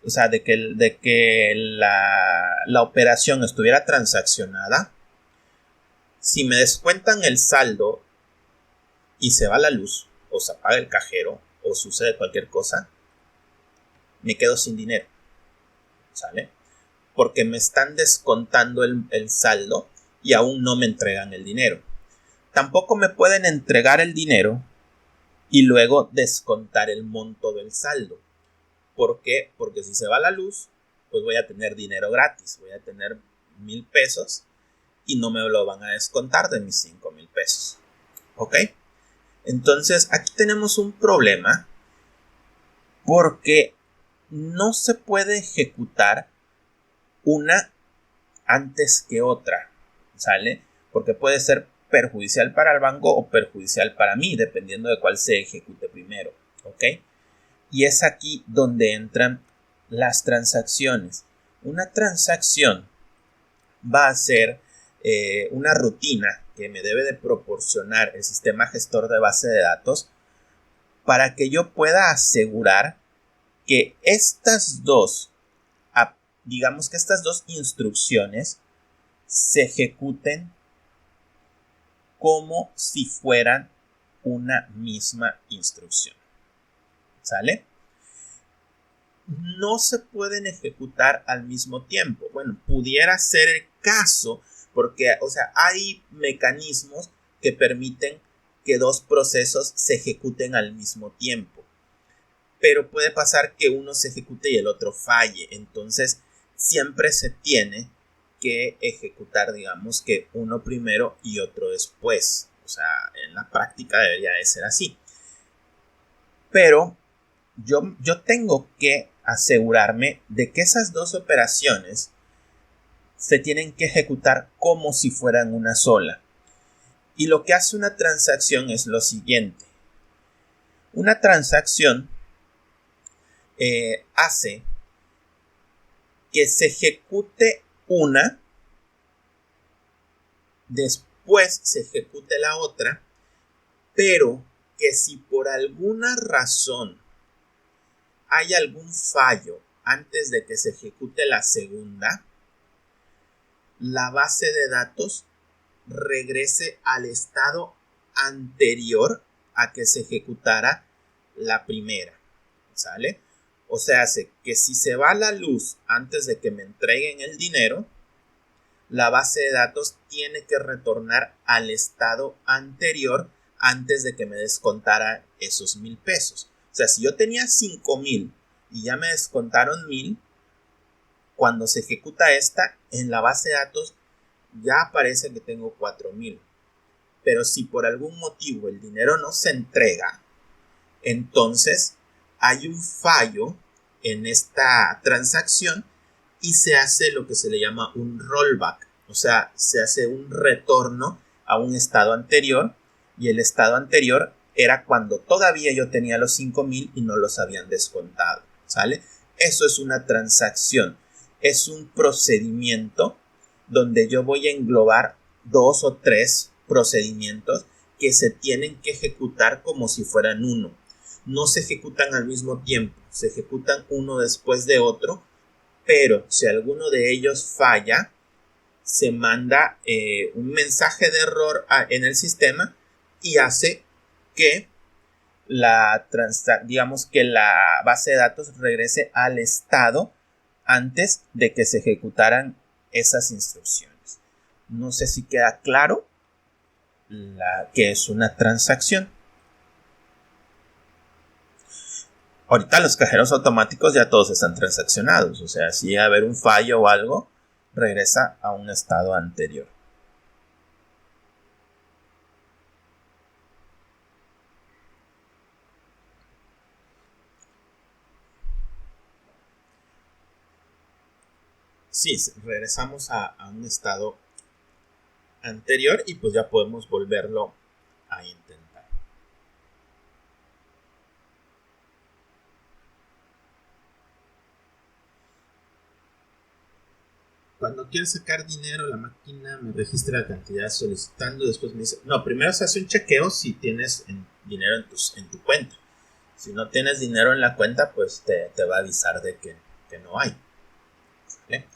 [SPEAKER 1] o sea, de que la operación estuviera transaccionada, si me descuentan el saldo y se va la luz, o se apaga el cajero, o sucede cualquier cosa, me quedo sin dinero, ¿sale? Porque me están descontando el saldo y aún no me entregan el dinero. Tampoco me pueden entregar el dinero y luego descontar el monto del saldo. ¿Por qué? Porque si se va la luz, pues voy a tener dinero gratis, voy a tener $1,000 y no me lo van a descontar de mis $5,000. ¿Ok? Entonces aquí tenemos un problema porque no se puede ejecutar una antes que otra, ¿sale? Porque puede ser perjudicial para el banco o perjudicial para mí, dependiendo de cuál se ejecute primero, ¿ok? Y es aquí donde entran las transacciones. Una transacción va a ser una rutina que me debe de proporcionar el sistema gestor de base de datos para que yo pueda asegurar que digamos que estas dos instrucciones se ejecuten como si fueran una misma instrucción. ¿Sale? No se pueden ejecutar al mismo tiempo. Bueno, pudiera ser el caso porque, hay mecanismos que permiten que dos procesos se ejecuten al mismo tiempo. Pero puede pasar que uno se ejecute y el otro falle. Entonces, siempre se tiene que ejecutar, digamos, que uno primero y otro después. En la práctica debería de ser así. Pero yo tengo que asegurarme de que esas dos operaciones se tienen que ejecutar como si fueran una sola. Y lo que hace una transacción es lo siguiente. Una transacción hace que se ejecute una, después se ejecute la otra, pero que si por alguna razón hay algún fallo antes de que se ejecute la segunda, la base de datos regrese al estado anterior a que se ejecutara la primera. ¿Sale? O sea, hace que si se va la luz antes de que me entreguen el dinero, la base de datos tiene que retornar al estado anterior antes de que me descontara esos $1,000. O sea, si yo tenía 5,000 y ya me descontaron 1,000, cuando se ejecuta esta, en la base de datos ya aparece que tengo 4,000. Pero si por algún motivo el dinero no se entrega, entonces hay un fallo en esta transacción y se hace lo que se le llama un rollback. O sea, se hace un retorno a un estado anterior, y el estado anterior era cuando todavía yo tenía los 5,000 y no los habían descontado. ¿Sale? Eso es una transacción. Es un procedimiento donde yo voy a englobar 2 o 3 procedimientos que se tienen que ejecutar como si fueran uno. No se ejecutan al mismo tiempo, se ejecutan uno después de otro, pero si alguno de ellos falla, se manda un mensaje de error en el sistema y hace que digamos que la base de datos regrese al estado antes de que se ejecutaran esas instrucciones. No sé si queda claro que es una transacción. Ahorita los cajeros automáticos ya todos están transaccionados. O sea, si a haber un fallo o algo, regresa a un estado anterior. Sí, regresamos a un estado anterior y pues ya podemos volverlo a intentar. Cuando quiero sacar dinero, la máquina me registra la cantidad solicitando, después me dice, no, primero se hace un chequeo si tienes dinero en tu cuenta. Si no tienes dinero en la cuenta, pues te va a avisar de que no hay. ¿Vale?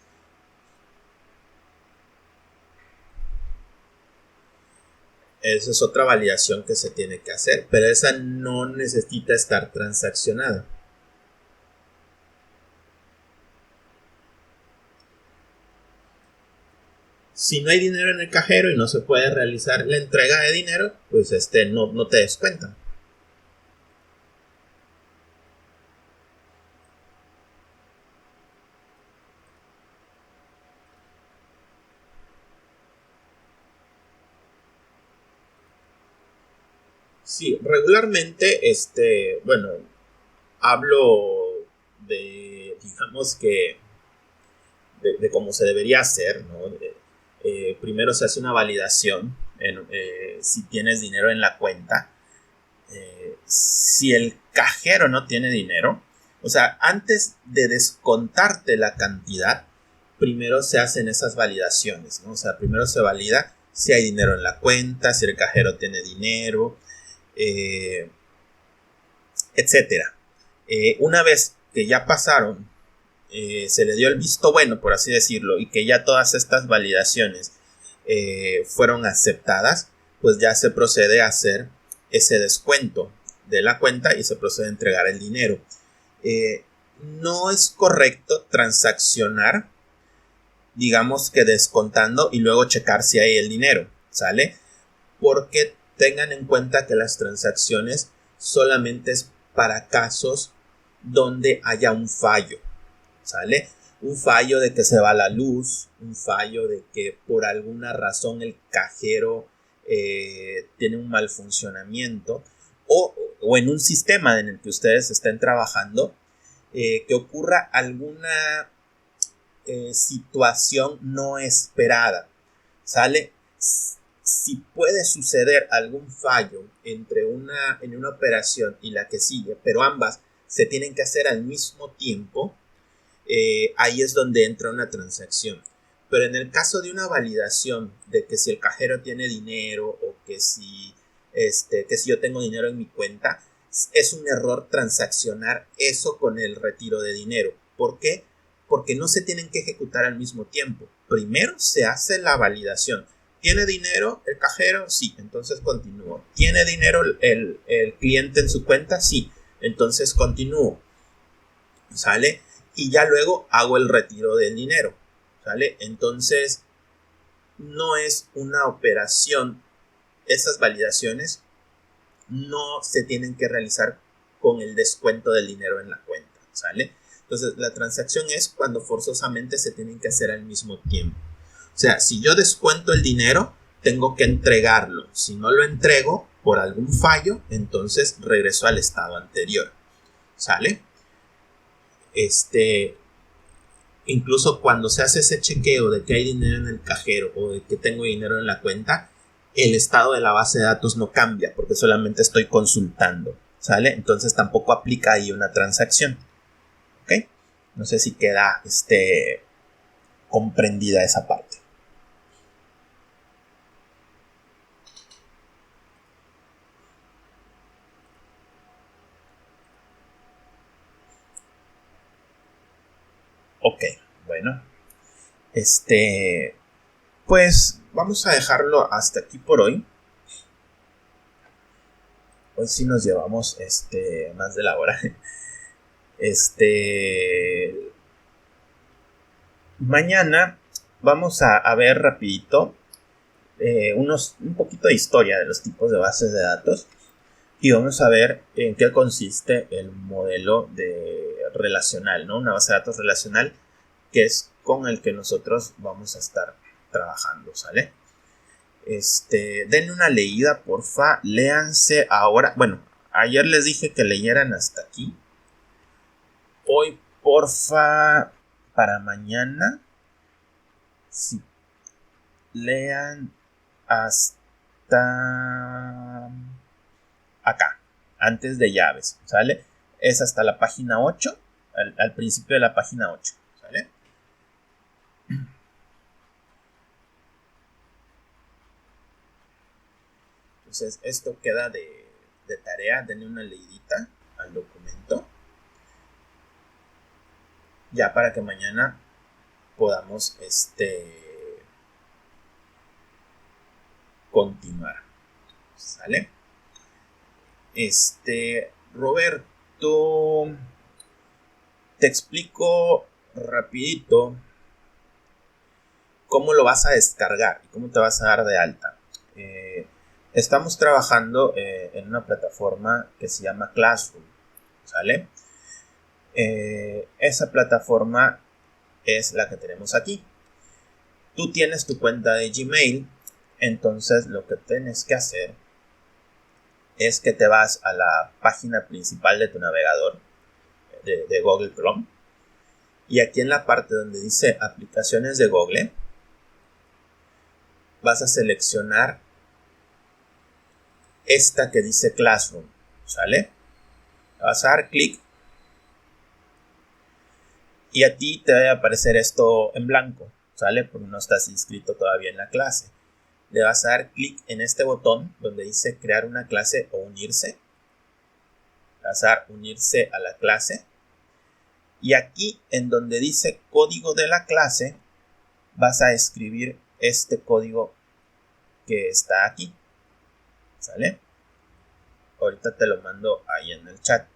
[SPEAKER 1] Esa es otra validación que se tiene que hacer, pero esa no necesita estar transaccionada. Si no hay dinero en el cajero y no se puede realizar la entrega de dinero, pues no te descuentan. Sí, regularmente, bueno, hablo digamos que, de cómo se debería hacer, ¿no? Primero se hace una validación si tienes dinero en la cuenta. Si el cajero no tiene dinero, o sea, antes de descontarte la cantidad, primero se hacen esas validaciones, ¿no? O sea, primero se valida si hay dinero en la cuenta, si el cajero tiene dinero, eh, etcétera. Una vez que ya pasaron, se le dio el visto bueno, por así decirlo, y que ya todas estas validaciones fueron aceptadas, pues ya se procede a hacer ese descuento de la cuenta y se procede a entregar el dinero. No es correcto transaccionar, digamos que descontando y luego checar si hay el dinero, ¿sale? Porque tengan en cuenta que las transacciones solamente es para casos donde haya un fallo, ¿sale? Un fallo de que se va la luz, un fallo de que por alguna razón el cajero tiene un mal funcionamiento, o en un sistema en el que ustedes estén trabajando, que ocurra alguna situación no esperada, ¿sale? Si puede suceder algún fallo en una operación y la que sigue, pero ambas se tienen que hacer al mismo tiempo, ahí es donde entra una transacción. Pero en el caso de una validación de que si el cajero tiene dinero o que si yo tengo dinero en mi cuenta, es un error transaccionar eso con el retiro de dinero. ¿Por qué? Porque no se tienen que ejecutar al mismo tiempo. Primero se hace la validación. ¿Tiene dinero el cajero? Sí, entonces continúo. ¿Tiene dinero el cliente en su cuenta? Sí, entonces continúo. ¿Sale? Y ya luego hago el retiro del dinero, ¿sale? Entonces, no es una operación, esas validaciones no se tienen que realizar con el descuento del dinero en la cuenta, ¿sale? Entonces, la transacción es cuando forzosamente se tienen que hacer al mismo tiempo. O sea, si yo descuento el dinero, tengo que entregarlo. Si no lo entrego por algún fallo, entonces regreso al estado anterior, ¿sale? Incluso cuando se hace ese chequeo de que hay dinero en el cajero o de que tengo dinero en la cuenta, el estado de la base de datos no cambia porque solamente estoy consultando, ¿sale? Entonces tampoco aplica ahí una transacción, ¿ok? No sé si queda comprendida esa parte. Ok, bueno, pues vamos a dejarlo hasta aquí por hoy. Hoy sí nos llevamos más de la hora. Mañana vamos a ver rapidito un poquito de historia de los tipos de bases de datos y vamos a ver en qué consiste el modelo de relacional, ¿no? Una base de datos relacional que es con el que nosotros vamos a estar trabajando, ¿sale? Denle una leída, porfa, léanse ahora. Bueno, ayer les dije que leyeran hasta aquí. Hoy, porfa, para mañana, si lean hasta acá, antes de llaves, ¿sale? Es hasta la página 8, al principio de la página 8, ¿sale? Entonces, esto queda de tarea, denle una leidita al documento, ya para que mañana podamos continuar, ¿sale? Roberto, te explico rapidito cómo lo vas a descargar y cómo te vas a dar de alta. Estamos trabajando en una plataforma que se llama Classroom, ¿sale? Esa plataforma es la que tenemos aquí. Tú tienes tu cuenta de Gmail, entonces lo que tienes que hacer es que te vas a la página principal de tu navegador de Google Chrome. Y aquí en la parte donde dice aplicaciones de Google, vas a seleccionar esta que dice Classroom, ¿sale? Vas a dar clic y a ti te va a aparecer esto en blanco, ¿sale? Porque no estás inscrito todavía en la clase. Le vas a dar clic en este botón donde dice crear una clase o unirse. Vas a dar unirse a la clase. Y aquí en donde dice código de la clase, vas a escribir este código que está aquí, ¿sale? Ahorita te lo mando ahí en el chat.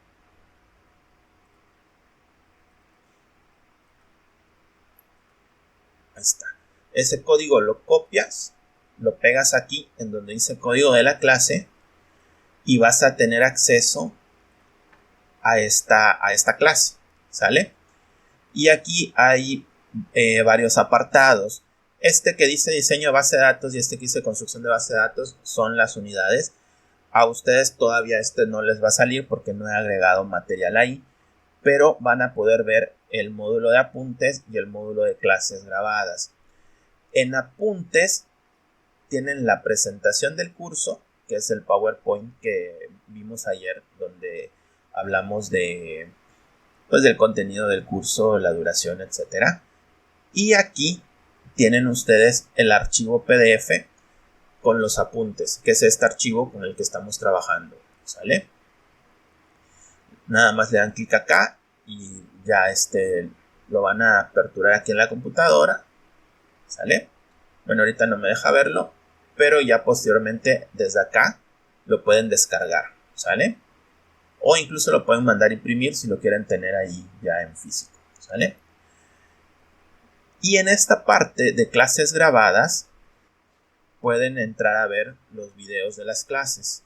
[SPEAKER 1] Ahí está. Ese código lo copias, lo pegas aquí en donde dice código de la clase y vas a tener acceso a esta clase, ¿sale? Y aquí hay varios apartados. Este que dice diseño de base de datos y este que dice construcción de base de datos son las unidades. A ustedes todavía este no les va a salir porque no he agregado material ahí, pero van a poder ver el módulo de apuntes y el módulo de clases grabadas. En apuntes tienen la presentación del curso, que es el PowerPoint que vimos ayer, donde hablamos de, pues, del contenido del curso, la duración, etc. Y aquí tienen ustedes el archivo PDF con los apuntes, que es este archivo con el que estamos trabajando, ¿sale? Nada más le dan clic acá y ya lo van a aperturar aquí en la computadora, ¿sale? Bueno, ahorita no me deja verlo, pero ya posteriormente desde acá lo pueden descargar, ¿sale? O incluso lo pueden mandar a imprimir si lo quieren tener ahí ya en físico, ¿sale? Y en esta parte de clases grabadas pueden entrar a ver los videos de las clases.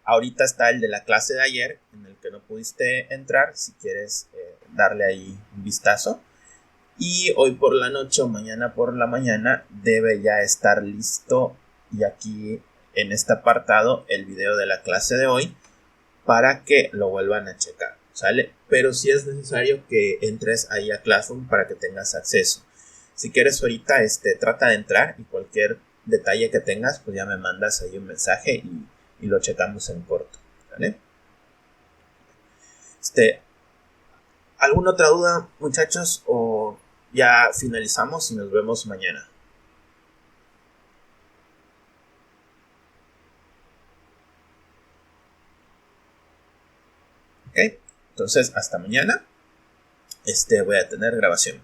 [SPEAKER 1] Ahorita está el de la clase de ayer en el que no pudiste entrar, si quieres darle ahí un vistazo. Y hoy por la noche o mañana por la mañana debe ya estar listo y aquí en este apartado el video de la clase de hoy para que lo vuelvan a checar, ¿sale? Pero sí es necesario que entres ahí a Classroom para que tengas acceso. Si quieres ahorita trata de entrar y cualquier detalle que tengas pues ya me mandas ahí un mensaje y lo checamos en corto, ¿vale? ¿Alguna otra duda, muchachos? ¿O ya finalizamos y nos vemos mañana? Ok, entonces hasta mañana. Voy a tener grabación.